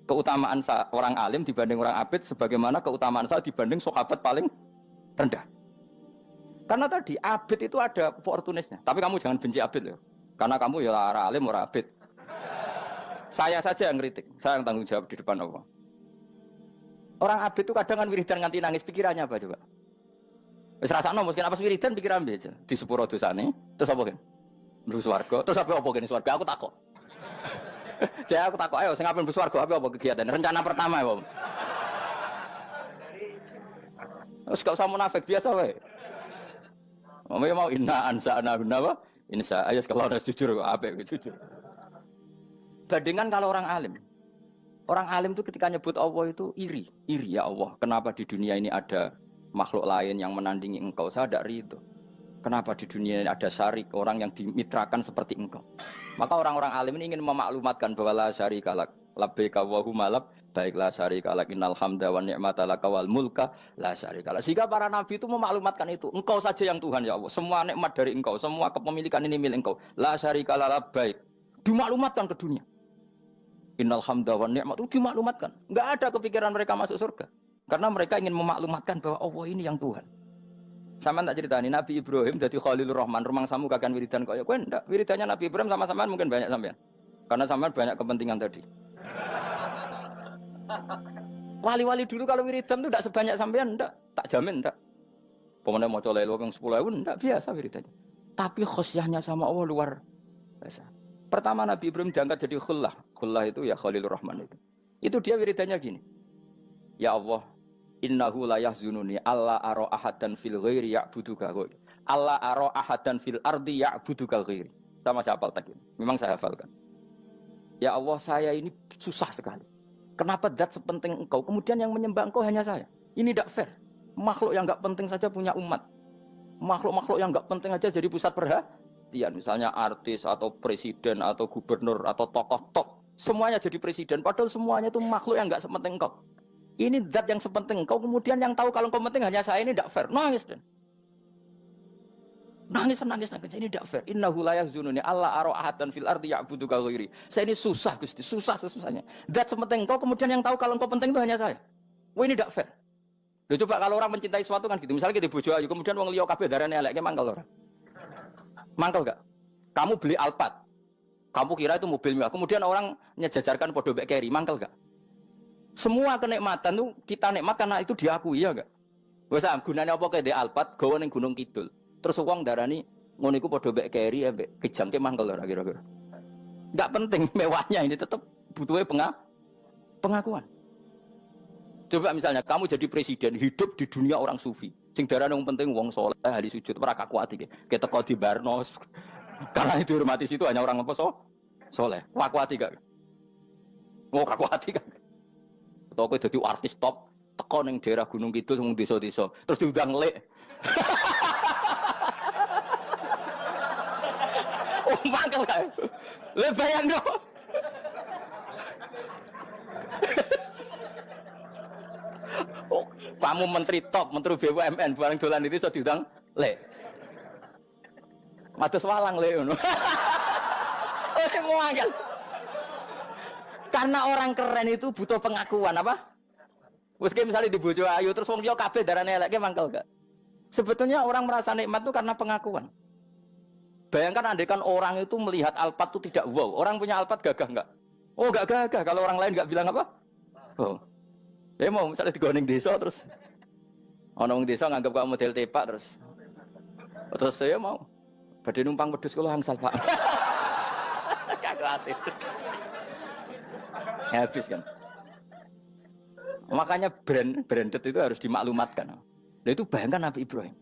Keutamaan orang alim dibanding orang abid sebagaimana keutamaan saya dibanding sahabat paling rendah. Karena tadi abid itu ada oportunisnya. Tapi kamu jangan benci abid ya. Karena kamu ya orang alim, orang abid. Saya saja yang kritik. Saya yang tanggung jawab di depan Allah. Orang abid itu kadang kan wiridan nganti nangis. Pikirannya apa coba? Wis rasakno mungkin apa wiridan pikiran aja. Di sepuro dosane. Terus apa kan? Mlebu swarga. Terus apa kan swarga? Aku takut. Saya aku takut ayo sing ape mlebu swarga apa kegiatan? Rencana pertama ya, Pak. Terus gak usah munafik biasa wae. Mau inna ansa'na binapa? Insya Allah kalau ada jujur apa jujur. Bandingkan kalau orang alim. Orang alim itu ketika nyebut Allah itu iri ya Allah. Kenapa di dunia ini ada makhluk lain yang menandingi engkau? Saya tidak ridho. Kenapa di dunia ini ada syarik orang yang dimitrakan seperti engkau? Maka orang-orang alim ini ingin memaklumatkan bahwa la syarika lak labbaika wa huma lab baiklah syarika lak innal hamda wa ni'mata laka wal mulka la syarika lak. Sehingga para nabi itu memaklumatkan itu. Engkau saja yang Tuhan ya Allah. Semua nikmat dari engkau, semua kepemilikan ini milik engkau. La syarika lak labbaik. Dimaklumatkan ke dunia. Innal hamda wa ni'mat itu dimaklumatkan. Enggak ada kepikiran mereka masuk surga. Karena mereka ingin memaklumatkan bahwa Allah ini yang Tuhan. Sama tak ceritani Nabi Ibrahim jadi Khalilur Rahman, rumang samu kakan wiridan kaya kowe ndak. Wiridannya Nabi Ibrahim sama-sama mungkin banyak sampean. Karena sampean banyak kepentingan tadi. Wali-wali dulu kalau wiridan itu ndak sebanyak sampean ndak, tak jamin ndak. Pemene maca lelo yang 10.000 ndak biasa wiridannya. Tapi khosyahnya sama Allah luar biasa. Pertama Nabi Ibrahim diangkat jadi khullah. Khullah itu ya Khalilur Rahman itu. Itu dia wiridannya gini. Ya Allah, innahu la yahzununi alla ara ahadan fil ghairi ya'buduka ghairi. Alla ara ahadan fil ardi ya'buduka ghairi. Sama saya hafal tadi. Memang saya hafalkan. Ya Allah, saya ini susah sekali. Kenapa zat sepenting engkau, kemudian yang menyembah engkau hanya saya? Ini tidak fair. Makhluk yang enggak penting saja punya umat. Makhluk-makhluk yang enggak penting aja jadi pusat perhatian. Misalnya artis atau presiden atau gubernur atau tokoh top. Semuanya jadi presiden. Padahal semuanya itu makhluk yang enggak sepenting engkau. Ini zat yang sepenting engkau, kemudian yang tahu kalau engkau penting hanya saya, ini tidak fair. Nangis dan nangis. Ini tidak fair. Innahu la yahzununi alla ara ahadan fil ardi ya'buduka ghairi. Saya ini susah Gusti, susah sesusahnya. Zat sepenting engkau, kemudian yang tahu kalau engkau penting itu hanya saya. Wah ini tidak fair. Loh, coba kalau orang mencintai sesuatu kan gitu. Misalnya kita bojo ayu, kemudian wong liya kabeh darane elek, mangkel ora? Mangkel enggak? Kamu beli Alphard. Kamu kira itu mobil mewah. Kemudian orang nyejajarkan podo mek keri, mangkel enggak? Semua kenikmatan itu kita nikmat karena itu diakui ya enggak? Wes gunane apa kae di Alphard gawe ning Gunung Kidul. Terus wong darani ngono iku padha mek keri ambek kejangke mangkel ora kira-kira. Enggak penting mewahnya ini tetap butuhnya pengakuan. Coba misalnya kamu jadi presiden hidup di dunia orang sufi. Sing darane wong penting wong saleh ahli sujud ora kakuati iki. Keteko di Barno. Karena itu dihormati situ hanya orang apa saleh. Kakuati gak? Oh kakuati kan. Atau kowe dadi artis top, teko ning daerah Gunung Kidul wong desa-desa, terus diundang lek. Oh, mangkel kae. Le bayangno. Oh, kamu menteri top, menteri BUMN bareng dolan itu iso diundang lek. Matus walang lek ngono. Oh, mangkel. Karena orang keren itu butuh pengakuan apa? Wes misalnya di bojo ayu terus wong liya kabeh darane eleke mangkel gak? Sebetulnya orang merasa nikmat itu karena pengakuan. Bayangkan andekan orang itu melihat Alphard itu tidak wow. Orang punya Alphard gagah enggak? Oh enggak gagah. Kalau orang lain enggak bilang apa? Oh. Ya mau misalnya digoning desa terus ana wong desa nganggap kamu model tepak terus saya mau badhe numpang wedhus kula angsal Pak. Kagak ati. Habis kan. Makanya branded itu harus dimaklumatkan. Nah itu bayangkan Nabi Ibrahim.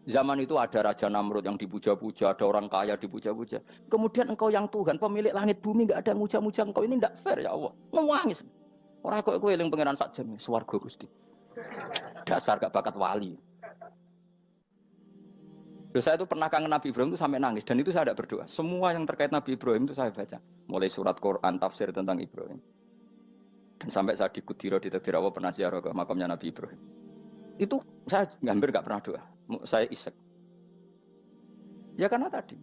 Zaman itu ada Raja Namrud yang dipuja-puja, ada orang kaya dipuja-puja. Kemudian engkau yang Tuhan, pemilik langit bumi, enggak ada muja-muja engkau. Ini enggak fair ya Allah. Nangis. Orang kok kowe eling pangeran sak jam, swarga Gusti. Dasar gak bakat wali. Terus saya itu pernah kangen Nabi Ibrahim itu sampai nangis dan itu saya tidak berdoa. Semua yang terkait Nabi Ibrahim itu saya baca, mulai surat Quran, tafsir tentang Ibrahim. Dan sampai saya di Kudiro di Tadbir Allah pernah ziarah ke makamnya Nabi Ibrahim. Itu saya hampir nggak pernah doa. Saya isek. Ya karena tadi,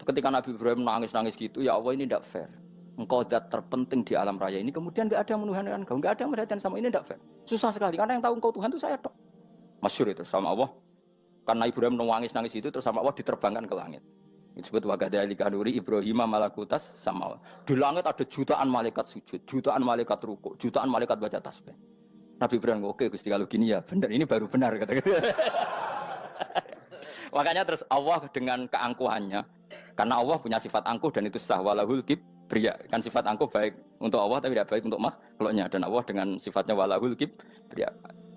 ketika Nabi Ibrahim nangis-nangis gitu, ya Allah ini tidak fair. Engkau zat terpenting di alam raya ini, kemudian nggak ada yang menuhankan engkau, nggak ada yang merhatikan sama ini tidak fair. Susah sekali karena yang tahu engkau Tuhan itu saya tok. Masyhur itu sama Allah. Karena Ibrahim nangis-nangis itu terus sama Allah diterbangkan ke langit. Disebut wagadhalika nuri Ibrahim malakutas sama. Di langit ada jutaan malaikat sujud, jutaan malaikat rukuk, jutaan malaikat baca tasbih. Nabi Ibrahim oke Gusti kalau gini ya benar, ini baru benar kata-kata. Makanya terus Allah dengan keangkuhannya, karena Allah punya sifat angkuh dan itu sah walahul kibriya. Kan sifat angkuh baik untuk Allah tapi tidak baik untuk makhluknya, dan Allah dengan sifatnya walahul kibriya.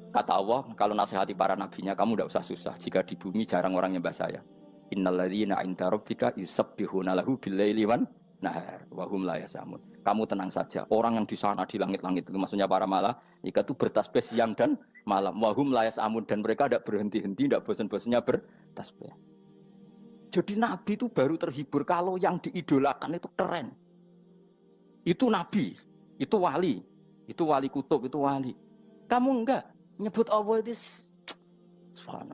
Kata Allah, kalau nasihati para nabinya, kamu tidak usah susah. Jika di bumi jarang orang nyembah saya. Innalladzina 'inda rabbika yusabbihuna lahu bil-laili wan nahar wa hum la yasamun. Kamu tenang saja. Orang yang di sana di langit-langit itu maksudnya para malaikat itu bertasbih siang dan malam. Wa hum la yasamun, dan mereka tidak berhenti-henti, tidak bosan-bosannya bertasbih. Jadi nabi itu baru terhibur kalau yang diidolakan itu keren. Itu nabi, itu wali kutub, itu wali. Kamu enggak nyebut Allah itu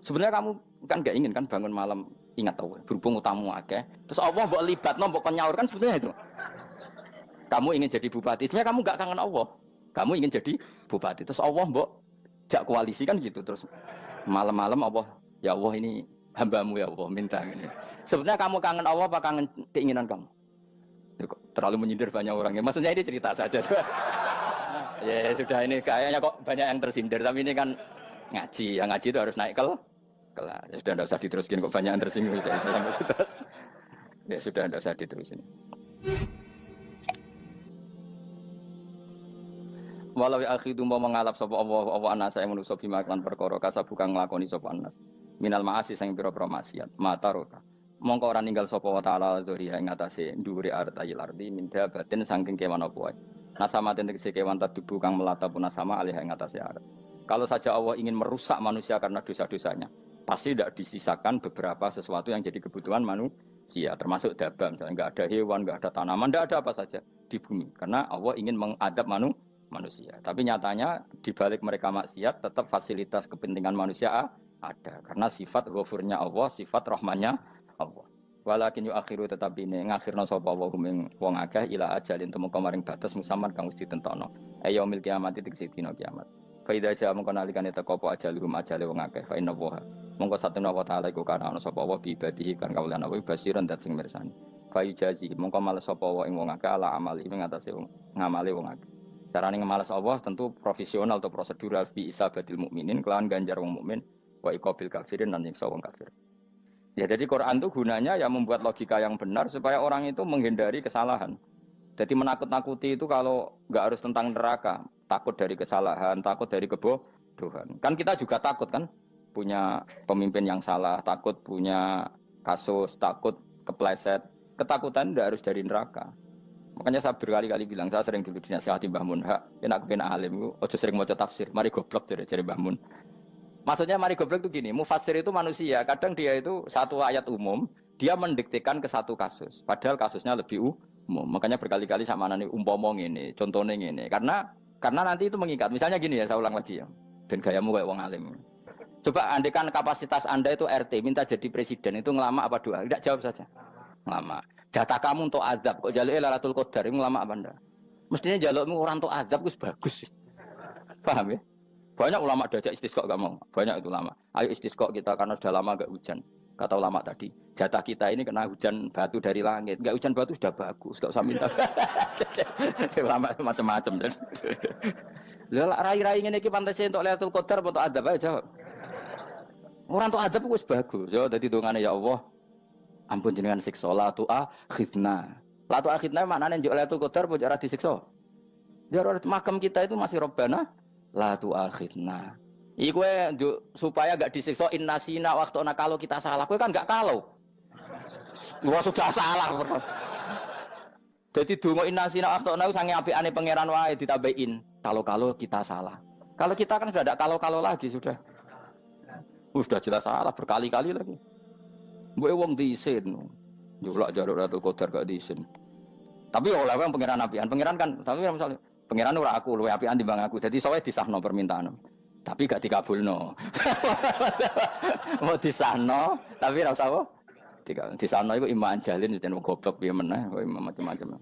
sebenarnya kamu kan enggak ingin kan bangun malam ingat Allah berhubung utamu akeh terus Allah mbok libatno mbok nyaur kan sebetulnya itu kamu ingin jadi bupati sebenarnya kamu enggak kangen Allah kamu ingin jadi bupati terus Allah mbok jak koalisi kan gitu terus malam-malam Allah Ya Allah ini hambamu ya Allah minta ini. Sebenarnya kamu kangen Allah apa kangen keinginan kamu? Ya, terlalu menyindir banyak orang ya. Maksudnya ini cerita saja. Ya sudah ini kayaknya kok banyak yang tersindir tapi ini kan ngaji. Yang ngaji itu harus naik kelas. Ya sudah tidak usah diteruskin kok banyak yang tersinggung. Ya sudah tidak usah diterusin. Walau akhidu mau mengalap sapa Allah anas saya manusa bima kan perkara kasab bukan nglakoni sapa anas. Minal ma'asi sing pira-pira maksiat. Mataroka. Mongko ora ninggal sapa wa taala dzuri ing atase dhuwure artayil ardi min dabatin saking kewan apa wae. Nasama tegese kewan tadubu kang melata pun nasama alih ing atase arat. Kalau saja Allah ingin merusak manusia karena dosa-dosanya, pasti tidak disisakan beberapa sesuatu yang jadi kebutuhan manusia, termasuk dabam, misalnya nggak ada hewan, nggak ada tanaman, nggak ada apa saja di bumi, karena Allah ingin mengadab manusia. Tapi nyatanya di balik mereka maksiat, tetap fasilitas kepentingan manusia ada, karena sifat ghafurnya Allah, sifat rahmannya Allah. Walakin akhiru tetapi ini ngakhirna sapa wa hum wong akeh ila ajalin temu kamaring batas musamman kang wis ditentokno. Ayo mil kiamat tegese dina kiamat. Faida aja mengko nalikane teko apa ajalum ajale wong akeh fa inna wa. Mongko satuna wa taala iku kana ana sapa wa bi ibadihi kan kaulan wa basiran dat sing mirsani. Fa jazi mongko males sapa wa ing wong akeh ala amali ing atase wong ngamale wong akeh. Carane ngemales Allah tentu profesional atau prosedural bi isabatil mukminin kelawan ganjar wong mukmin wa iqabil kafirin lan nyiksa wong kafir. Ya jadi Quran itu gunanya ya membuat logika yang benar supaya orang itu menghindari kesalahan. Jadi menakut-nakuti itu kalau nggak harus tentang neraka, takut dari kesalahan, takut dari kebodohan. Kan kita juga takut kan punya pemimpin yang salah, takut punya kasus, takut kepleset. Ketakutan tidak harus dari neraka. Makanya saya berkali-kali bilang, saya sering dulu dinasihati Mbah Mun, enak kena alim, ojo sering maca tafsir, mari goblok dari Mbah Mun. Maksudnya mari goblok itu gini, mufassir itu manusia, kadang dia itu satu ayat umum, dia mendiktekan ke satu kasus, padahal kasusnya lebih umum. Makanya berkali-kali sama nani umpomong ini, contohnya ini, karena nanti itu mengikat. Misalnya gini ya, saya ulang lagi ya, ben gayamu kayak wong alim. Coba andekan kapasitas Anda itu RT, minta jadi presiden, itu ngelama apa doa? Tidak jawab saja. Ngelama. Jatah kamu untuk azab, kok jaluk Lailatul Qadar, ngelama apa Anda? Mestinya jalukmu orang untuk azab itu bagus. Paham ya? Banyak ulama diajak istisqa gak mau. Banyak itu ulama. Ayo istisqa kita karena sudah lama gak hujan. Kata ulama tadi, jatah kita ini kena hujan batu dari langit. Gak hujan batu sudah bagus, gak usah minta. Ulama macam-macam. Lah rai-rai ngene iki pantes entuk Lailatul Qadar apa entuk adab aja. Orang entuk adab wis bagus. Ya dadi dongane ya Allah. Ampun jenengan siksa la tu akhidna. La tu akhidna maknane njuk Lailatul Qadar apa ora disiksa. Ya makam kita itu masih Rabbana la tu akhirna. Iku supaya gak disiksa innasina waktu kalau kita salah. Kowe kan gak kalau. Wah sudah salah. Jadi donga innasina waktu sange apikane pangeran wae ditambahin. Kalau kita salah. Kalau kita kan sudah ada kalau lagi sudah. Sudah jelas salah berkali-kali lagi. Mbok wong diisin. Njulak jaruk Lailatul Qadar gak diisin. Tapi oleh wong pangeran apian. Pangeran kan tapi misalnya pengiran ora aku luwe apian timbang aku. Jadi sowe disahno permintaan. Tapi gak dikabulno. Mau disahno tapi ora usah apa? Disahno iku iman jalin yen goblok piye meneh kok macam-macam.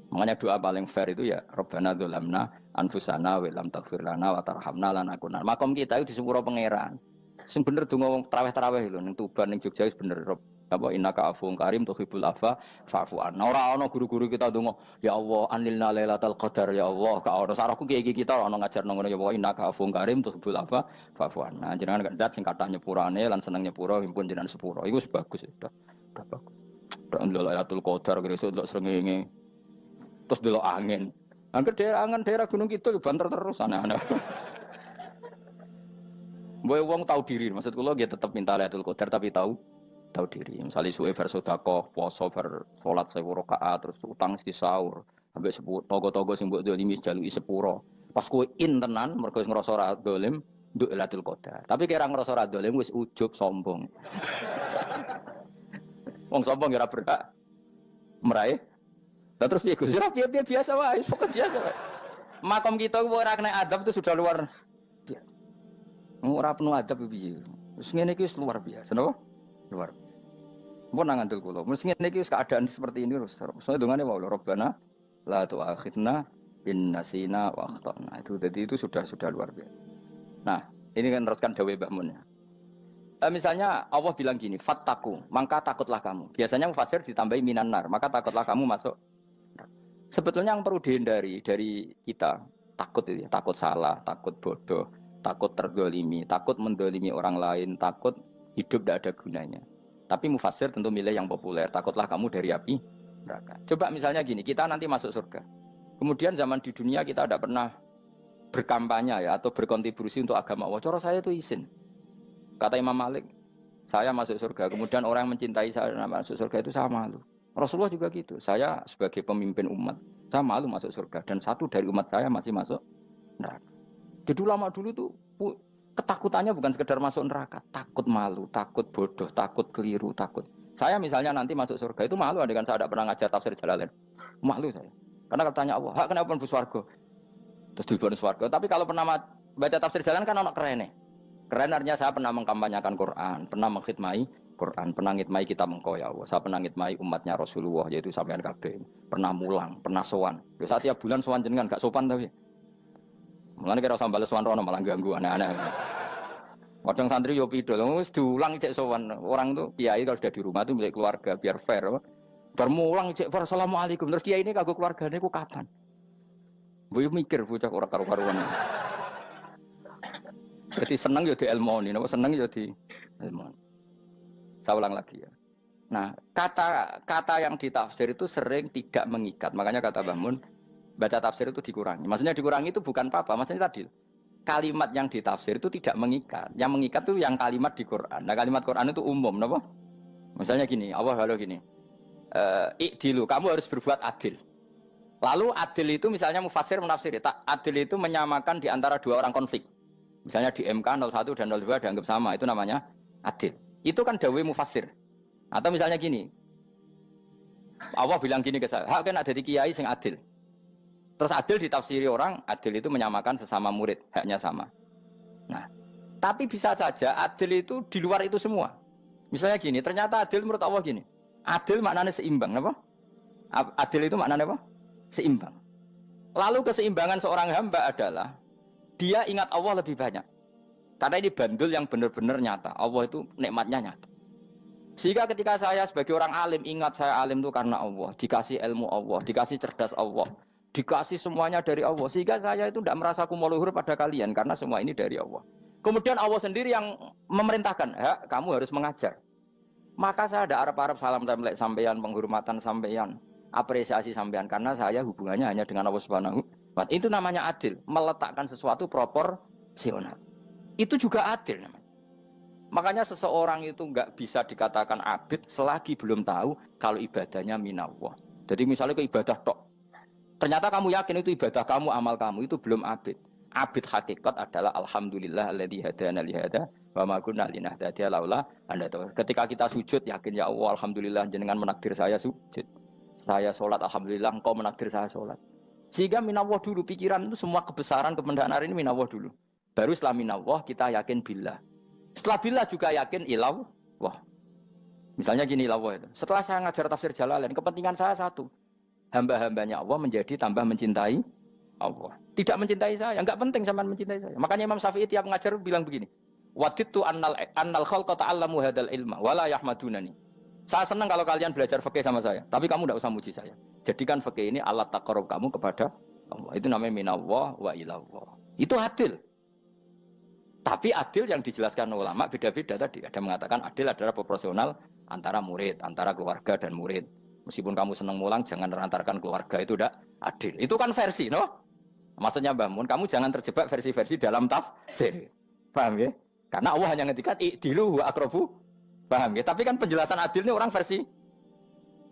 Makanya doa paling fair itu ya Rabbana dzalamna anfusana wa lam taghfir lana wa tarhamna lanakunanna. Makom kita itu di sepuro pangeran. Sing bener donga wong tarawih lho ning Tuban ning Jogja wis bener apa innaka afuwun karim tuhibbul afwa fa'fu anna. Ora ana guru-guru kita donga, ya Allah anilna lailatul qadar ya Allah. Ka ora sarahku kiye kita ora ana ngajarno ngono ya Allah innaka afuwun karim tuhibbul afwa fa'fu anna. Jenengan kandat sing kathah nyepurane lan seneng nyepuro impun jenengan sepuro. Iku wis bagus sudah. Udah bagus. Ora lailatul qadar kira-kira delok srengenge. Terus delok angin. Angger daerah Gunung Kidul banter terus aneh-aneh. Mbok wong tahu diri, maksud kula nggih tetep minta Lailatul Qadar tapi tahu diri. Misalnya suwe bar sedekah, poso bar salat 1000 rakaat terus utang mesti sahur. Ambek togo-togo sing mbok dolimi jaluki sepuro. Pas kowe tenan mergo wis ngrasa ora dolim, nduk Lailatul Qadar. Tapi kira ngrasa ora dolim wis ujug sombong. Wong sombong ora berhak meraih. Lah terus piye Gus? Ora piye biasa wae, pokok biasa wae. Makom kita ora kena adab itu sudah luar biasa. Ora penuh adab piye. Wis ngene iki luar biasa, napa? Luar. Mun nang ngandel kula. Wis ngene iki keadaan seperti ini terus. Soale dongane wae Rabbana la tu'akhidna in nasina wa akhtana. Itu jadi itu sudah luar biasa. Nah, ini kan teruskan dawuh Mbah Mun ya. Misalnya Allah bilang gini, fattaku, maka takutlah kamu. Biasanya mufasir ditambahi minan nar, maka takutlah kamu masuk. Sebetulnya yang perlu dihindari dari kita, takut itu ya, takut salah, takut bodoh, takut terdolimi, takut mendolimi orang lain, takut hidup tidak ada gunanya. Tapi mufasir tentu milih yang populer, takutlah kamu dari api neraka. Coba misalnya gini, kita nanti masuk surga. Kemudian zaman di dunia kita tidak pernah berkampanye ya atau berkontribusi untuk agama Allah. Cara saya itu izin. Kata Imam Malik, saya masuk surga. Kemudian orang yang mencintai saya masuk surga itu saya malu. Rasulullah juga gitu. Saya sebagai pemimpin umat, saya malu masuk surga. Dan satu dari umat saya masih masuk neraka. Jadi ulama dulu tuh ketakutannya bukan sekedar masuk neraka. Takut malu, takut bodoh, takut keliru, takut. Saya misalnya nanti masuk surga itu malu dengan saya tidak pernah ngajar tafsir Jalalain. Malu saya. Karena kalau tanya Allah, kenapa pun buswargo? Terus diberi swarga. Tapi kalau pernah baca tafsir Jalalain kan anak keren nih. Keren artinya saya pernah mengkampanyakan Quran, pernah mengkhidmai Quran, pernah ngitmai kitab engkau ya Allah. Saya pernah ngitmai umatnya Rasulullah, yaitu sampean kabeh. Pernah mulang, pernah sowan. Yo saat tiap bulan sowan jenengan gak sopan tapi. Mulane kira usah bales sowan rono malah ganggu aneh-aneh. Kadang santri yo pidol, wis diulang cek sowan. Orang tuh kiai kalau sudah di rumah tuh milik keluarga biar fair. Bermulang cek assalamualaikum. Terus kiai ini kagok keluargane ku kapan? Boyo mikir bocah ora karo-karuan. Jadi seneng ya di ilmoni, seneng ya di ilmoni. Saya ulang lagi ya. Nah, kata yang ditafsir itu sering tidak mengikat. Makanya kata Mbah Mun, baca tafsir itu dikurangi. Maksudnya dikurangi itu bukan apa-apa. Maksudnya tadi, kalimat yang ditafsir itu tidak mengikat. Yang mengikat itu yang kalimat di Quran. Nah, kalimat Quran itu umum, kenapa? Misalnya gini, Allah lalu gini, ikdilu, kamu harus berbuat adil. Lalu adil itu misalnya mufasir menafsiri, adil itu menyamakan di antara dua orang konflik. Misalnya di MK 01 dan 02 dianggap sama, itu namanya adil. Itu kan dawai mufasir. Atau misalnya gini, Allah bilang gini ke saya, hak kan ada di kiai sing adil. Terus adil ditafsiri orang, adil itu menyamakan sesama murid, haknya sama. Nah, tapi bisa saja adil itu di luar itu semua. Misalnya gini, ternyata adil menurut Allah gini, adil maknanya seimbang, apa? Adil itu maknanya apa? Seimbang. Lalu keseimbangan seorang hamba adalah dia ingat Allah lebih banyak. Karena ini bandul yang benar-benar nyata. Allah itu nikmatnya nyata. Sehingga ketika saya sebagai orang alim, ingat saya alim itu karena Allah. Dikasih ilmu Allah, dikasih cerdas Allah. Dikasih semuanya dari Allah. Sehingga saya itu tidak merasa kumuluhur pada kalian. Karena semua ini dari Allah. Kemudian Allah sendiri yang memerintahkan, kamu harus mengajar. Maka saya ada Arab-Arab salam template sampeyan, penghormatan sampeyan, apresiasi sampeyan. Karena saya hubungannya hanya dengan Allah Subhanahu. Itu namanya adil, meletakkan sesuatu proporsional. Itu juga adil namanya. Makanya seseorang itu nggak bisa dikatakan abid selagi belum tahu kalau ibadahnya minallah. Jadi misalnya ke ibadah tok, ternyata kamu yakin itu ibadah kamu, amal kamu, itu belum abid. Abid hakikat adalah alhamdulillah alladzi hadana li hada wa ma kunna linahtadiya laula an hadana. Ketika kita sujud yakin ya Allah alhamdulillah jenengan menakdir saya sujud. Saya sholat alhamdulillah engkau menakdir saya sholat. Sehingga minallah dulu, pikiran itu semua kebesaran kemendahan hari ini minallah dulu. Baru setelah minallah kita yakin billah. Setelah billah juga yakin ilallah. Wah. Misalnya gini ilallah itu. Setelah saya ngajar tafsir Jalalain, kepentingan saya satu. Hamba-hambanya Allah menjadi tambah mencintai Allah. Tidak mencintai saya, enggak penting sama mencintai saya. Makanya Imam Syafi'i tiap ngajar bilang begini. Wadidtu annal khalqa ta'allamu hadal ilma wala yahmadunani. Saya senang kalau kalian belajar fikih sama saya, tapi kamu tidak usah muji saya. Jadikan fikih ini alat taqarrub kamu kepada Allah. Itu namanya minallah wa ilallah. Itu adil. Tapi adil yang dijelaskan ulama beda-beda tadi. Ada mengatakan adil adalah proporsional antara murid, antara keluarga dan murid. Meskipun kamu senang mulang, jangan merantarkan keluarga, itu tidak adil. Itu kan versi, no? Maksudnya Mbah Mun, kamu jangan terjebak versi-versi dalam tafsir. Paham ya? Karena Allah hanya ngetikan i'dilu wa aqrabu. Paham ya? Tapi kan penjelasan adil ini orang versi.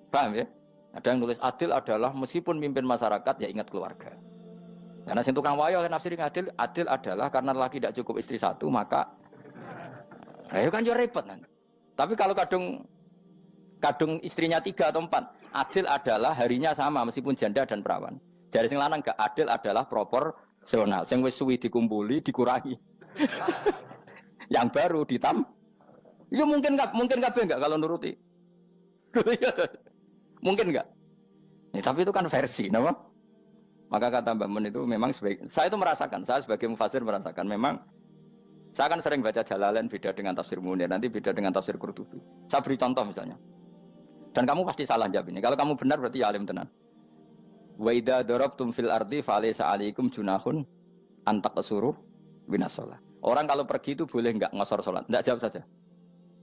Paham ya? Ada yang nulis adil adalah meskipun mimpin masyarakat ya ingat keluarga. Karena sing tukang wayo kan nafsirin adil, adil adalah karena laki tidak cukup istri satu maka ayo kan yo repot nanti. Tapi kalau kadung istrinya 3 atau 4, adil adalah harinya sama meskipun janda dan perawan. Dari sing lanang gak adil adalah proporsional. Sing wis suwi dikumpuli dikurangi. Yang baru ya mungkin kabeh enggak kalau nuruti. Mungkin enggak. Ya, tapi itu kan versi, nama. Maka kata Mbak Mun itu memang saya itu merasakan, saya sebagai mufasir merasakan memang Saya kan sering baca Jalalain beda dengan tafsir Munir, nanti beda dengan tafsir Qurtubi. Saya beri contoh misalnya. Dan kamu pasti salah jawab ini. Kalau kamu benar berarti ya alim tenan. Wa idza darabtum fil ardi falaysa 'alaikum junahun an taqsuru minas shalah. Orang kalau pergi itu boleh enggak ngosor salat? Enggak, jawab saja.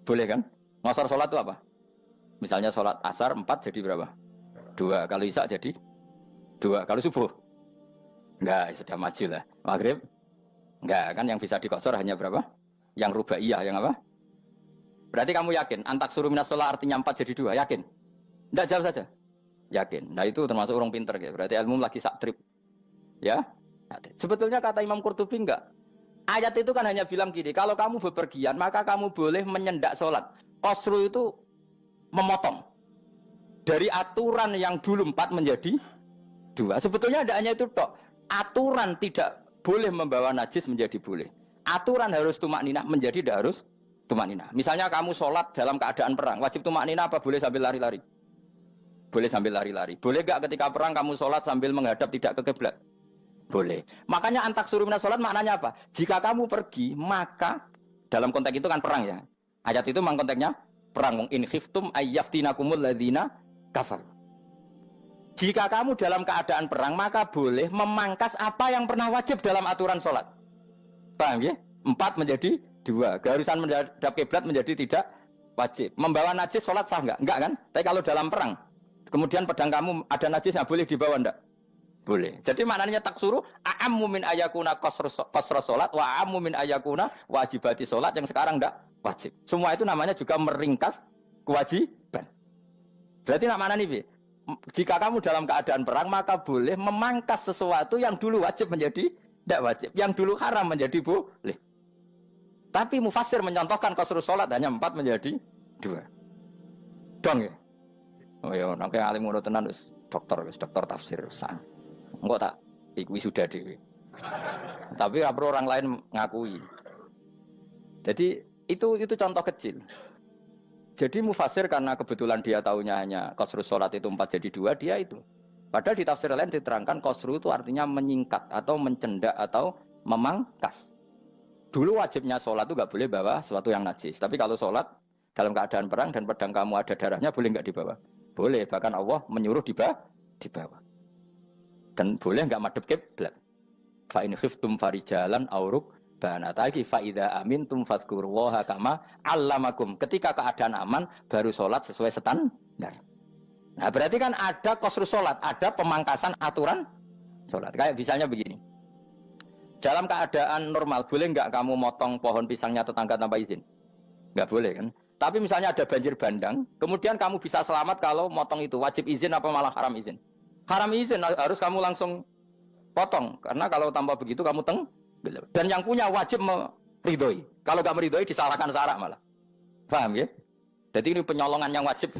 Boleh kan? Ngosor salat itu apa? Misalnya salat asar 4 jadi berapa? 2. Kalau isya jadi 2. Kalau subuh? Enggak, sudah maju lah. Maghrib? Enggak, kan yang bisa dikosor hanya berapa? Yang rubaiyah, yang apa? Berarti kamu yakin? Antak suruh minas sholat artinya 4 jadi 2, yakin? Enggak, jawab saja. Yakin. Nah itu termasuk orang pinter. Ya. Berarti ilmu lagi sak trip. Ya? Sebetulnya kata Imam Qurtubi enggak. Ayat itu kan hanya bilang gini, kalau kamu bepergian, maka kamu boleh menyendak sholat. Qasru itu memotong. Dari aturan yang dulu 4 menjadi 2. Sebetulnya tidak hanya itu, tok. Aturan tidak boleh membawa najis menjadi boleh. Aturan harus tumak ninah menjadi tidak harus tumak ninah. Misalnya kamu sholat dalam keadaan perang, wajib tumak ninah apa boleh sambil lari-lari? Boleh sambil lari-lari. Boleh gak ketika perang kamu sholat sambil menghadap tidak ke kiblat? Boleh. Makanya antak suruh minas sholat maknanya apa? Jika kamu pergi, maka dalam konteks itu kan perang ya. Ayat itu memang konteksnya perang. In khiftum ayyaftinakumul ladzina kafar. Jika kamu dalam keadaan perang, maka boleh memangkas apa yang pernah wajib dalam aturan sholat. Paham ya? 4 menjadi 2. Keharusan menghadap kiblat menjadi tidak wajib. Membawa najis sholat sah enggak? Enggak kan? Tapi kalau dalam perang, kemudian pedang kamu ada najisnya, boleh dibawa enggak? Boleh. Jadi maknanya taksuru, a'ammu min ayakuna qasra sholat, wa a'ammu min ayakuna wajibati sholat yang sekarang enggak wajib. Semua itu namanya juga meringkas kewajiban. Berarti nak mana nih, jika kamu dalam keadaan perang, maka boleh memangkas sesuatu yang dulu wajib menjadi tidak wajib. Yang dulu haram menjadi boleh. Tapi mufassir mencontohkan qasru sholat hanya 4 menjadi 2. Dong ya? Oh ya, nanti alim ngono tenan wis dokter tafsir sah. Engko tak iku sudah dhewe. Tapi perlu orang lain ngakui. Jadi itu contoh kecil. Jadi mufassir karena kebetulan dia tahunya hanya qasru sholat itu 4 jadi 2, dia itu. Padahal di tafsir lain diterangkan qasru itu artinya menyingkat atau mencendak atau memangkas. Dulu wajibnya sholat itu nggak boleh bawa sesuatu yang najis. Tapi kalau sholat dalam keadaan perang dan pedang kamu ada darahnya, boleh nggak dibawa? Boleh. Bahkan Allah menyuruh dibawa. Dan boleh nggak madhep kiblat. Fa in khiftum farijalan auruk banataki fa idza amintum fadhkurullaha kama 'allamakum. Ketika keadaan aman baru sholat sesuai standar. Nah, berarti kan ada qasru sholat, ada pemangkasan aturan sholat. Kayak misalnya begini. Dalam keadaan normal, boleh nggak kamu motong pohon pisangnya tetangga tanpa izin? Nggak boleh kan? Tapi misalnya ada banjir bandang, kemudian kamu bisa selamat kalau motong itu. Wajib izin apa malah haram izin? Haram izin, harus kamu langsung potong. Karena kalau tanpa begitu kamu dan yang punya wajib meridhoi. Kalau nggak meridhoi disalahkan syarak malah. Paham ya? Jadi ini penyolongan yang wajib.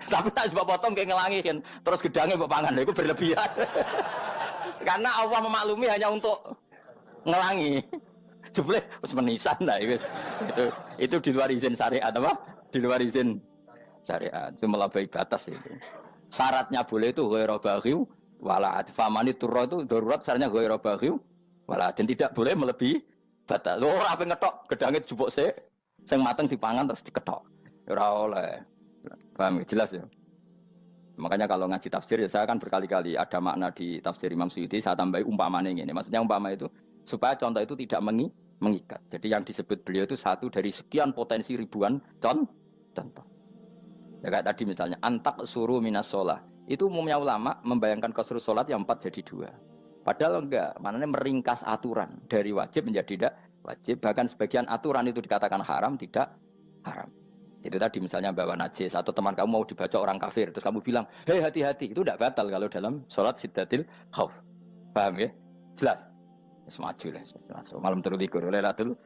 Tapi tak sebab potong kayak ngelangi kan. Terus gedangnya mbok pangan, itu berlebihan. Karena Allah memaklumi hanya untuk ngelangi. Jebule wis menisan lah itu di luar izin syariat apa? Di luar izin syariat. Itu melampaui batas itu. Syaratnya boleh itu ghairu baghiw wala famani turra itu darurat syaratnya ghairu baghiw wala dan tidak boleh melebihi batas. Ora ape ngetok gedange jupuk sik sing mateng dipangan terus diketok. Ora oleh. Paham jelas ya? Makanya kalau ngaji tafsir ya saya kan berkali-kali ada makna di tafsir Imam Suyuti saya tambahi umpamanya ini. Maksudnya umpama itu supaya contoh itu tidak mengikat. Jadi yang disebut beliau itu satu dari sekian potensi ribuan contoh. Ya kayak tadi misalnya antak suruh minas sholah. Itu umumnya ulama membayangkan qasru sholat yang 4 jadi 2. Padahal enggak, maknanya meringkas aturan dari wajib menjadi tidak wajib. Bahkan sebagian aturan itu dikatakan haram, tidak haram. Itu tadi misalnya bawa najis atau teman kamu mau dibaca orang kafir terus kamu bilang, hei hati-hati, itu tidak batal kalau dalam sholat siddatil khauf. Paham ya? Jelas? Semaju lah. Malam terus likur oleh Lailatul.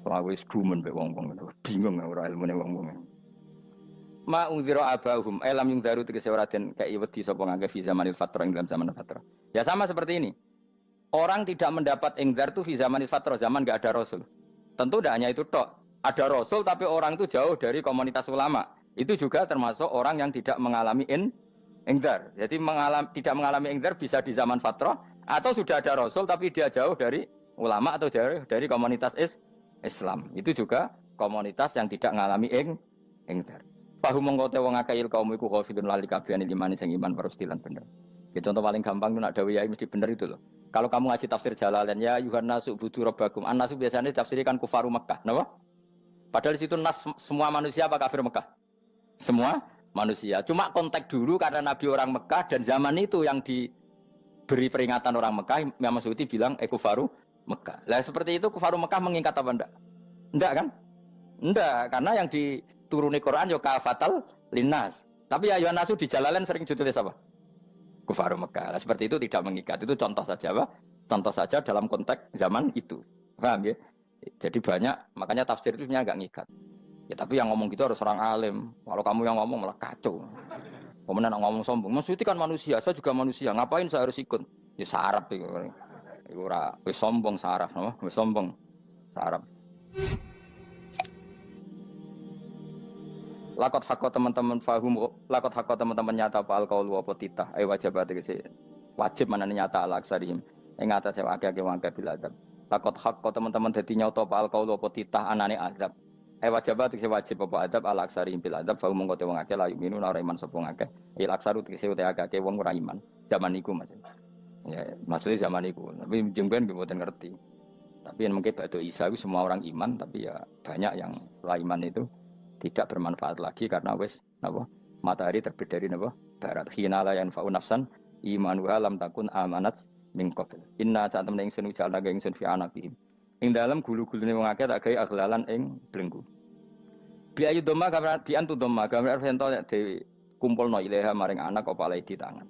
Soale wis gumen mbek wong-wong itu. Bingung ora ilmune wong-wong. Ma ungzira abahum lam yungzaru tegese ora den kei wedi sapa ngangge fi zamanil fatrah ing dalam zaman fatrah. Ya sama seperti ini. Orang tidak mendapat ingzar itu fi zamanil fatrah, zaman enggak ada rasul. Tentu tidak hanya itu tok. Ada rasul tapi orang itu jauh dari komunitas ulama. Itu juga termasuk orang yang tidak mengalami Ingdar. Jadi tidak mengalami ingdar bisa di zaman fatrah atau sudah ada rasul tapi dia jauh dari ulama atau jauh dari komunitas Islam. Itu juga komunitas yang tidak mengalami ingdar. Fahum mengkote wong akeh kaum iku khafidun lali kabehane imane sing iman parustilan bener. Ya, contoh paling gampang itu nak dawuh yai mesti bener itu loh. Kalau kamu ngaji tafsir Jalalain ya Yuhannasu budu rabbakum. An-nasu biasanya ditafsirkan kufaru Mekah, napa? Padahal di situ nas semua manusia apa kafir Mekah? Semua manusia. Cuma konteks dulu karena Nabi orang Mekah dan zaman itu yang diberi peringatan orang Mekah, Imam Suyuti bilang kufaru Mekah. Lah seperti itu kufaru Mekah mengikat apa enggak? Enggak kan? Enggak, karena yang dituruni Quran yo kafatal linnas. Tapi ya Yuhannasu di Jalalain sering ditulis apa? Kufaru Mekah. Nah, seperti itu tidak mengikat. Itu contoh saja, Pak. Contoh saja dalam konteks zaman itu. Paham ya? Jadi banyak, makanya tafsir itu sebenarnya enggak ngikat. Ya tapi yang ngomong gitu harus orang alim. Kalau kamu yang ngomong malah kacau. Kemudian ngomong sombong. Maksudnya kan manusia, saya juga manusia. Ngapain saya harus ikut? Ya sarap itu. Iku ora wis sombong saraf, no? Wis sombong saraf. Lakot hakko teman-teman fahum, lakot hakko teman-teman nyata apa alkaul apa titah. Wajib tegese wajib manane nyata al aksarihim. Ing atase akeh-akeh wangke bil adab. Lakot hakko teman-teman dadi nyata apa alkaul apa titah anane azab. Wajib tegese wajib apa adab al aksarihim bil adab fa mongko te wong akeh la yuminu ora iman sapa akeh. Il aksaru tegese utek akeh wong ora iman. Zaman iku Mas. Ya, maksudnya zaman iku. Tapi jengben mboten ngerti. Tapi yang mungkin ba'da Isa itu semua orang iman, tapi ya banyak yang setelah iman itu tidak bermanfaat lagi karena wis napa matahari terbit dari napa barat khina la yanfa'u nafsan imanuha lam takun amanat min qabl inna saat temen ingsun ujalna ga ingsun fi anaqihim ing dalem gulu-gulune wong akeh tak gawe aghlalan ing blengku bi ayu doma gambar bi antu doma gambar sento de kumpulno ilaha maring anak apa alai di tangan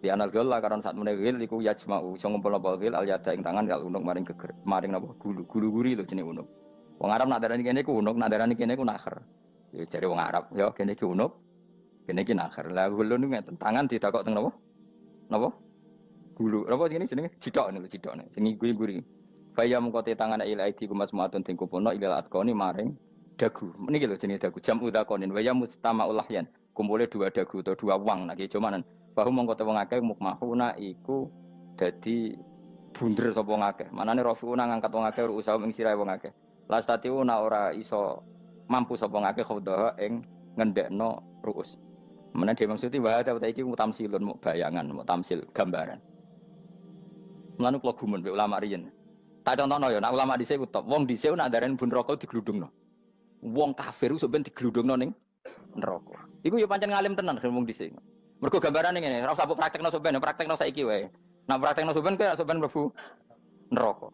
di anal gol la karon saat meneh wil iku yajma'u iso ngumpulno wil al yada ing tangan kal unuk maring geger maring napa gulu-guri lho jenenge unuk wong Arab nak darani kene ku unuk nak darani kene ku nakher. Ya cari wong Arab, ya kene iki unuk, kene iki nakher. Lah gulu niku ngeten, tangan ditakok teng napa? Napa? Gulu. Napa jenenge jenenge? Cidok niku cidokne. Sing guri-guri. Faya mengkote tangan ila aidi kumasmatun ting kupono ila atkoni maring dagu. Niki lho jenenge dagu. Jam udzakonin waya mustamaul lahyan. Kumpule dua dagu atau dua wang nek cumanan. Bahu mengkote wong akeh mukmahuna iku dadi bunder sapa wong akeh. Manane rafiuna ngangkat wong akeh usaha ing sirahe wong akeh. Lastatiuna ora iso mampu sapa ngake khawdaha ing ngendekno ruus. Menawa dhewe maksudi wae ta iki mutamsilun mu bayangan, mu tamsil gambaran. Mulane kula gumun mbek ulama riyen. Tak contohno ya, nek ulama dhisik ku top. Wong dhisik nak darani bun neraka digludungno. Wong kafir sok ben digludungno ning neraka. Iku ya pancen ngalim tenan wong dhisik. Mergo gambarane ngene, ora usah praktekno sok ben, praktekno saiki wae. Nak praktekno sok ben kaya sok ben mlebu neraka.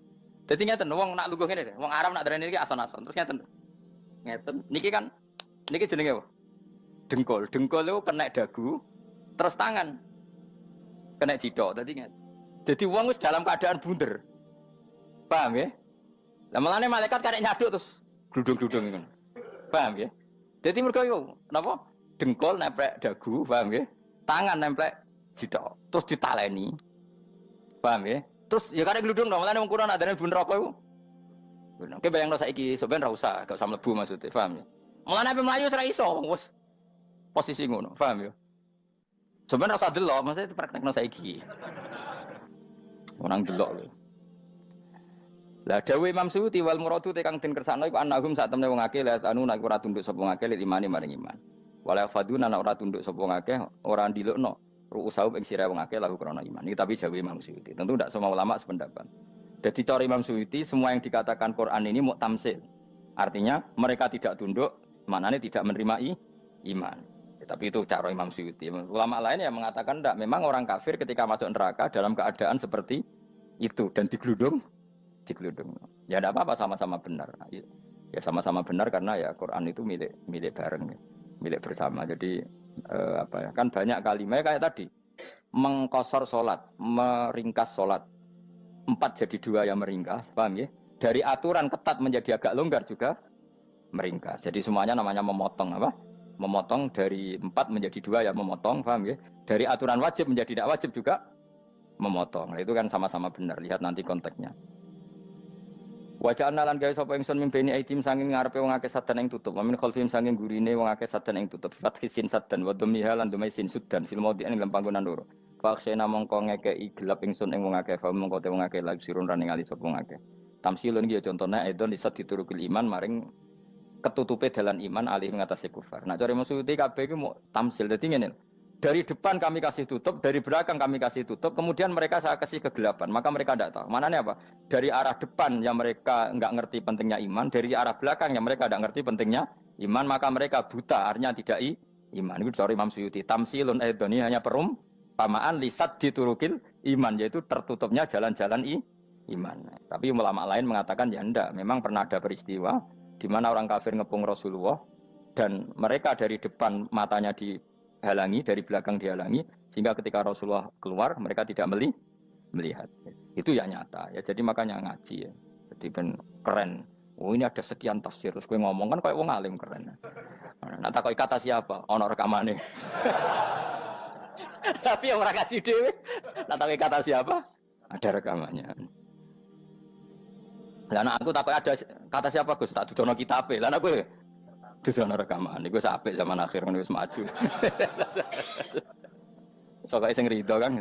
Dadi ngeten wong nak lungguh ngene, wong Arab nak darani iki ason-ason. Terus ngeten. Ngeten. Niki kan niki jenenge apa? Dengkul. Dengkul itu kena dagu, terus tangan kena cidok. Tadi ngeten. Jadi wong wis dalam keadaan bunder. Paham ya? Lah malane malaikat karek nyaduk terus gludung-gludung ngono. Paham ya? Jadi mergo yo napa? Dengkul nempel dagu, paham ya? Tangan nempel cidok, terus ditaleni. Paham ya? Terus ya karek gludung dong, malane wong kurang adane bunder apa iku? Oke bayangno saiki sampean ra usah, gak usah mlebu maksudnya, paham ya? Mulane ape mlayu ora iso, wis posisi ngono, paham ya? Sampeyan ra usah delok, maksudnya praktekno saiki. Orang delok lho. Lah dawuh Imam Suyuti wal muradu te kang den kersakno iku annahum sak temne wong akeh la anu nek ora tunduk sapa wong akeh imani maring iman. Wala faduna nek ora tunduk sapa wong akeh ora ndilukno ru'usau ing sira wong akeh lahu krana iman. Iki tapi dawuh Imam Suyuti. Tentu tidak semua ulama sependapat. Jadi cara Imam Suyuti semua yang dikatakan Quran ini mau tamsil. Artinya mereka tidak tunduk, maknanya tidak menerima iman. Tapi itu cara Imam Suyuti. Ulama lain yang mengatakan tidak. Memang orang kafir ketika masuk neraka dalam keadaan seperti itu dan digeludung. Ya tidak apa-apa sama-sama benar. Ya sama-sama benar karena ya Quran itu milik bareng, milik bersama. Jadi kan banyak kalimat kayak tadi mengkosor sholat, meringkas sholat. 4 jadi 2 yang meringkas, paham ya? Dari aturan ketat menjadi agak longgar juga meringkas. Jadi semuanya namanya memotong apa? Memotong dari 4 menjadi 2 yang memotong, paham ya? Dari aturan wajib menjadi tidak wajib juga memotong. Nah, itu kan sama-sama benar. Lihat nanti konteksnya. Wajah analan gawe sapa ingsun mimpeni aidim sanging ngarepe wong akeh sadan ing tutup. Wamin khalfim sanging gurine wong akeh sadan ing tutup. Fathisin sadan wa dhamiha lan dhami sin sudan fil maudhi'in ing panggonan loro. Faksena mongko ngekeki gelap ingsun ing wong akeh fa mongko te wong akeh lagi sirun rane ngali sapa wong akeh. Tamsilun iki contone edon disat diturukil iman maring ketutupe dalan iman alih ngatasi kufar. Nah cara maksudnya kabeh iki mau tamsil. Dadi ngene. Dari depan kami kasih tutup, dari belakang kami kasih tutup, kemudian mereka saya kasih kegelapan. Maka mereka tidak tahu. Mananya apa? Dari arah depan yang mereka enggak ngerti pentingnya iman, dari arah belakang yang mereka enggak ngerti pentingnya iman, maka mereka buta, artinya tidak iman. Itu dari Imam Suyuti. Tamsilun edoni hanya perumpamaan lisat diturukil iman, yaitu tertutupnya jalan-jalan iman. Tapi ulama lain mengatakan ya enggak. Memang pernah ada peristiwa di mana orang kafir ngepung Rasulullah dan mereka dari depan matanya dihalangi, dari belakang dihalangi, sehingga ketika Rasulullah keluar mereka tidak melihat. Itu ya nyata ya. Jadi makanya ngaji ya. Jadi ben keren. Oh ini ada sekian tafsir. Terus gue ngomong kan kayak wong alim keren. Nah tak kata siapa? Ono rekamane. Tapi yang orang ngaji dhewe. Nah tak kata siapa? Ada rekamannya. Lah aku takut ada kata siapa Gus? Tak dudono kitabe. Lah aku dudono rekaman. Iku apik zaman akhir kan wis maju. Soale sing rido kan.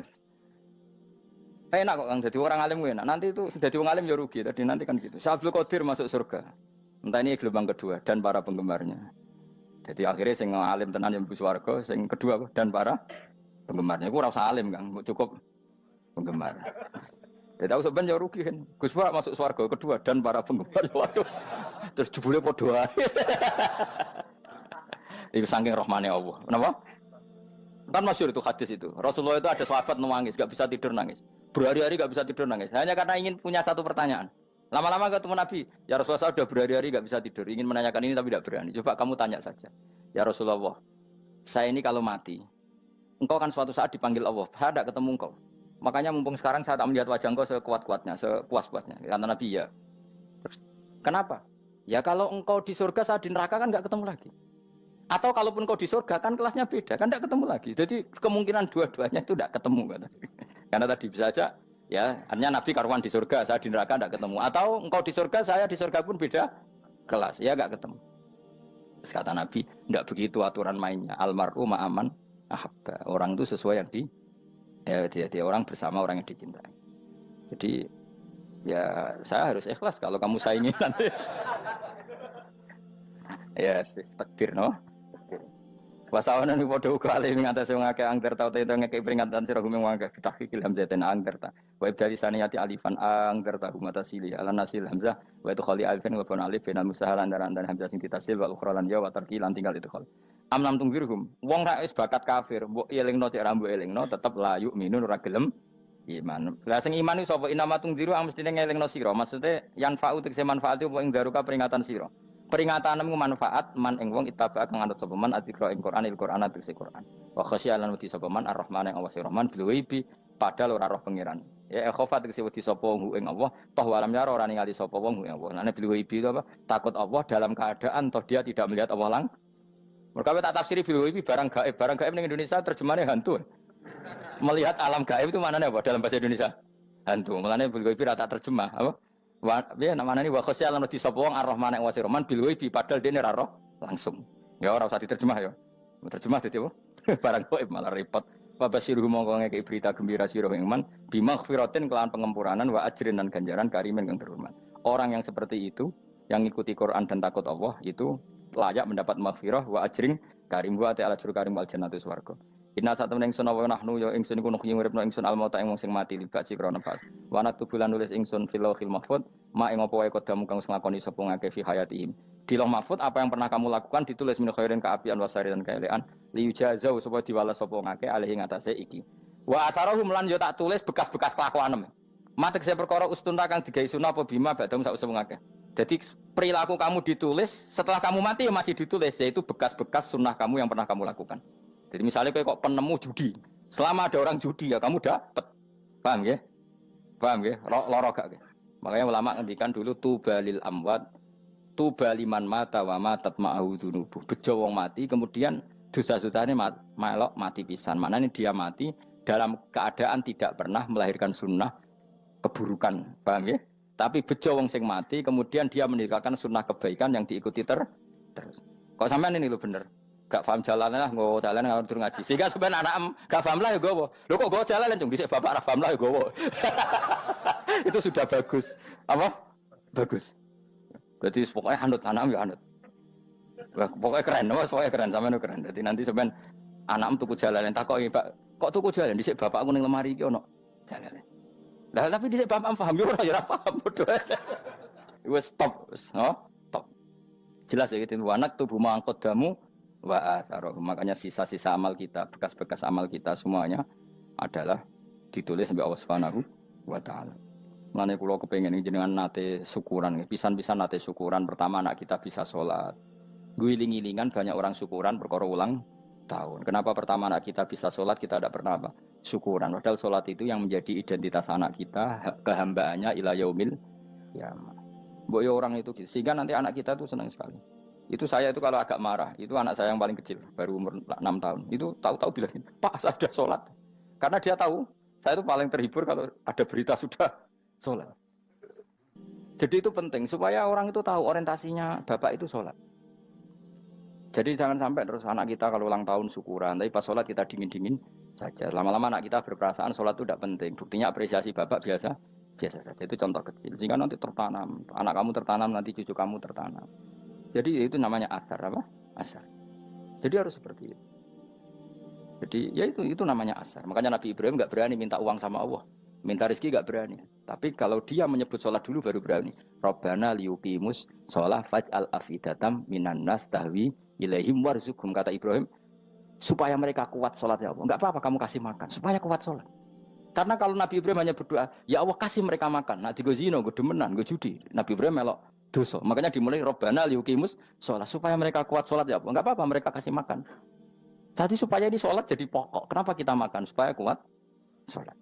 Enak kok Kang jadi orang alim enak. Nanti itu jadi orang alim ya rugi. Tadi nanti kan gitu. Syabdul Qadir masuk surga. Entah ini gelombang kedua dan para penggemarnya. Jadi akhirnya sing alim tenan yang mlebu swarga, sing kedua dan para penggemarnya. Iku ora usah alim Kang, cukup penggemar. Dia tahu sebenarnya rugi kan. Gus Pak masuk swarga kedua dan para penggemar. Waduh. Terus jebule padha ae. Itu saking rahmane Allah. Kenapa? Kan masyhur itu hadis itu. Rasulullah itu ada sahabat nangis, enggak bisa tidur nangis. Berhari-hari enggak bisa tidur nangis. Hanya karena ingin punya satu pertanyaan. Lama-lama ketemu Nabi, ya Rasulullah saya sudah berhari-hari enggak bisa tidur, ingin menanyakan ini tapi tidak berani. Coba kamu tanya saja. Ya Rasulullah, saya ini kalau mati, engkau kan suatu saat dipanggil Allah. Saya tidak ketemu engkau. Makanya mumpung sekarang saya tak melihat wajah engkau sekuat-kuatnya, sepuas-puasnya. Kata Nabi ya. Terus, kenapa? Ya kalau engkau di surga, saya di neraka kan enggak ketemu lagi. Atau kalaupun engkau di surga kan kelasnya beda, kan enggak ketemu lagi. Jadi kemungkinan dua-duanya itu enggak ketemu. Kata. Karena tadi bisa saja, ya artinya Nabi karuan di surga, saya di neraka enggak ketemu. Atau engkau di surga, saya di surga pun beda kelas, ya enggak ketemu. Terus kata Nabi, enggak begitu aturan mainnya. Almar'u ma'aman ahabba. Orang itu sesuai yang dia orang bersama orang yang dicintai. Jadi ya saya harus ikhlas kalau kamu saingi nanti. Ya takdir no. Wasawana ni padha uga ali ngatasi wong akeh angger tau te ngekek peringatan sira gumeng wong akeh tahqiqil hamzatain angger ta. Wa ibdali saniyati alifan angger ta humata sili ala nasil hamzah wa itu khali alifan wa pun alif binal musahalan dan hamzah sing ditasil wa ukhra lan ya wa tarqi lan tinggal itu khol. Amlam tungfirhum wong ra wis bakat kafir mbok elingno cek rambu elingno tetep layu minun ora gelem iman. Lah sing iman iku sapa inama tungziru ang mestine ngelingno sira. Maksude yan fa'u tegese manfaat apa ing daruka peringatan sira. Peringatanmu manfaat man ing wong ittaba kang anut sapa man atikra ing Qur'anil Qur'an tegese Qur'an. Wa khasyalan wedi sapa man ar-rahman ing Allah Rahman bil ghaibi padahal ora roh pangeran. Ya khofa tegese wedi sapa wong ing Allah toh walam yara ora ningali sapa wong ing Allah. Lan bil ghaibi itu apa? Takut Allah dalam keadaan toh dia tidak melihat Allah lang. Mereka tak tafsiri bil ghaibi barang gaib ning Indonesia terjemahnya hantu. Melihat alam gaib itu maknanya apa dalam bahasa Indonesia? Hantu. Maknanya bil ghaibi rata terjemah apa? Ya namanya ini wa khosyalan di sapa wong ar-rahman ing wasirman bil ghaibi padahal dene ora roh langsung. Ya ora usah diterjemah ya. Terjemah dadi apa? Barang gaib malah repot. Wa basiruhu mongko ngeke berita gembira sira ing man bimaghfiratin kelawan pengemuranan wa ajrin dan ganjaran karimin kang terhormat. Orang yang seperti itu yang ngikuti Quran dan takut Allah itu layak mendapat maghfirah wa ajrin karim wa ta'ala jur karim wal jannatu swarga. Inna satamna ingsun wa nahnu ya ingsun iku nuhyi uripna ingsun almauta ing wong sing mati libak sikra nafas. Wa naktubulan nulis ingsun fil lauhil mahfuz ma ing apa wae kodamu kang nglakoni sapa ngake fi hayatihim. Di lauh mahfuz apa yang pernah kamu lakukan ditulis min khairin kaapian wasari dan kaelean li yujazau supaya diwales sapa ngake alih ing atase iki. Wa atharahum lan yo tak tulis bekas-bekas kelakuanem. Matek saya perkara ustun kang digawe sunah apa bima badam sak usum ngake. Jadi perilaku kamu ditulis setelah kamu mati ya masih ditulis yaitu bekas-bekas sunnah kamu yang pernah kamu lakukan. Jadi misalnya kok penemu judi, selama ada orang judi ya kamu dapat, paham ya? Paham ya? Loro gak? Makanya ulama ngendikan dulu tubalil amwat, tubaliman mata wa matat ma'ahu dunubuh. Bejo wong mati, kemudian dosa-dosanya melok mati pisan. Maknanya dia mati dalam keadaan tidak pernah melahirkan sunnah keburukan, paham ya? Tapi bejo wong sing mati, kemudian dia meninggalkan sunnah kebaikan yang diikuti terus. Kok sampean ini lho bener. Gak paham jalan lah, nggo jalan ngatur ngaji. Sehingga sampean anak gak paham lah ya gowo. Lho kok gowo jalan cung dhisik bapak ra paham lah ya gowo. Itu sudah bagus. Apa? Bagus. Berarti pokoknya anut anak ya anut. Wah, pokoknya keren, pokoknya keren sampean keren. Jadi nanti sampean anak tuku jalanan takoki, Pak, kok tuku jalan dhisik bapakku ning lemari iki ono jalanan. Lah tapi dhisik bapak paham yo ora ya paham bodoh. Wes stop, stop. Jelas ya gitu, anak tubuh mangkot damu wa atharoh. Makanya sisa-sisa amal kita, bekas-bekas amal kita semuanya adalah ditulis sampai Allah Subhanahu wa taala. Mulane kula kepengin jenengan nate syukuran, pisan-pisan nate syukuran. Pertama anak kita bisa sholat. Guling-gilingan banyak orang syukuran perkara ulang tahun. Kenapa pertama anak kita bisa sholat, kita tidak pernah apa? Syukuran. Padahal sholat itu yang menjadi identitas anak kita, kehambaannya ila yaumil qiyamah. Mbok ya orang itu gitu. Sehingga nanti anak kita tuh senang sekali. Itu saya itu kalau agak marah, itu anak saya yang paling kecil, baru umur 6 tahun. Itu tahu-tahu bilang, "Pak, saya sudah sholat." Karena dia tahu, saya itu paling terhibur kalau ada berita sudah sholat. Jadi itu penting, supaya orang itu tahu orientasinya bapak itu sholat. Jadi jangan sampai terus anak kita kalau ulang tahun syukuran, tapi pas sholat kita dingin-dingin saja. Lama-lama anak kita berperasaan sholat itu tidak penting. Buktinya apresiasi bapak biasa saja. Itu contoh kecil. Sehingga nanti tertanam, anak kamu tertanam, nanti cucu kamu tertanam. Jadi itu namanya asar apa? Asar. Jadi harus seperti itu. Jadi ya itu namanya asar. Makanya Nabi Ibrahim nggak berani minta uang sama Allah, minta rezeki nggak berani. Tapi kalau dia menyebut sholat dulu baru berani. Rabbana liyuqimus sholah faj'al afidatam minan nas tahwi ilaihim warzuqhum, kata Ibrahim, supaya mereka kuat sholat ya Allah. Enggak apa-apa kamu kasih makan, supaya kuat sholat. Karena kalau Nabi Ibrahim hanya berdoa, ya Allah kasih mereka makan. Nah, digo zina, gue demenan, gue judi. Nabi Ibrahim melok dosa. Makanya dimulai Rabbana liyuqimus sholat, supaya mereka kuat sholat ya Allah. Enggak apa-apa mereka kasih makan. Tadi supaya ini sholat jadi pokok. Kenapa kita makan? Supaya kuat sholat.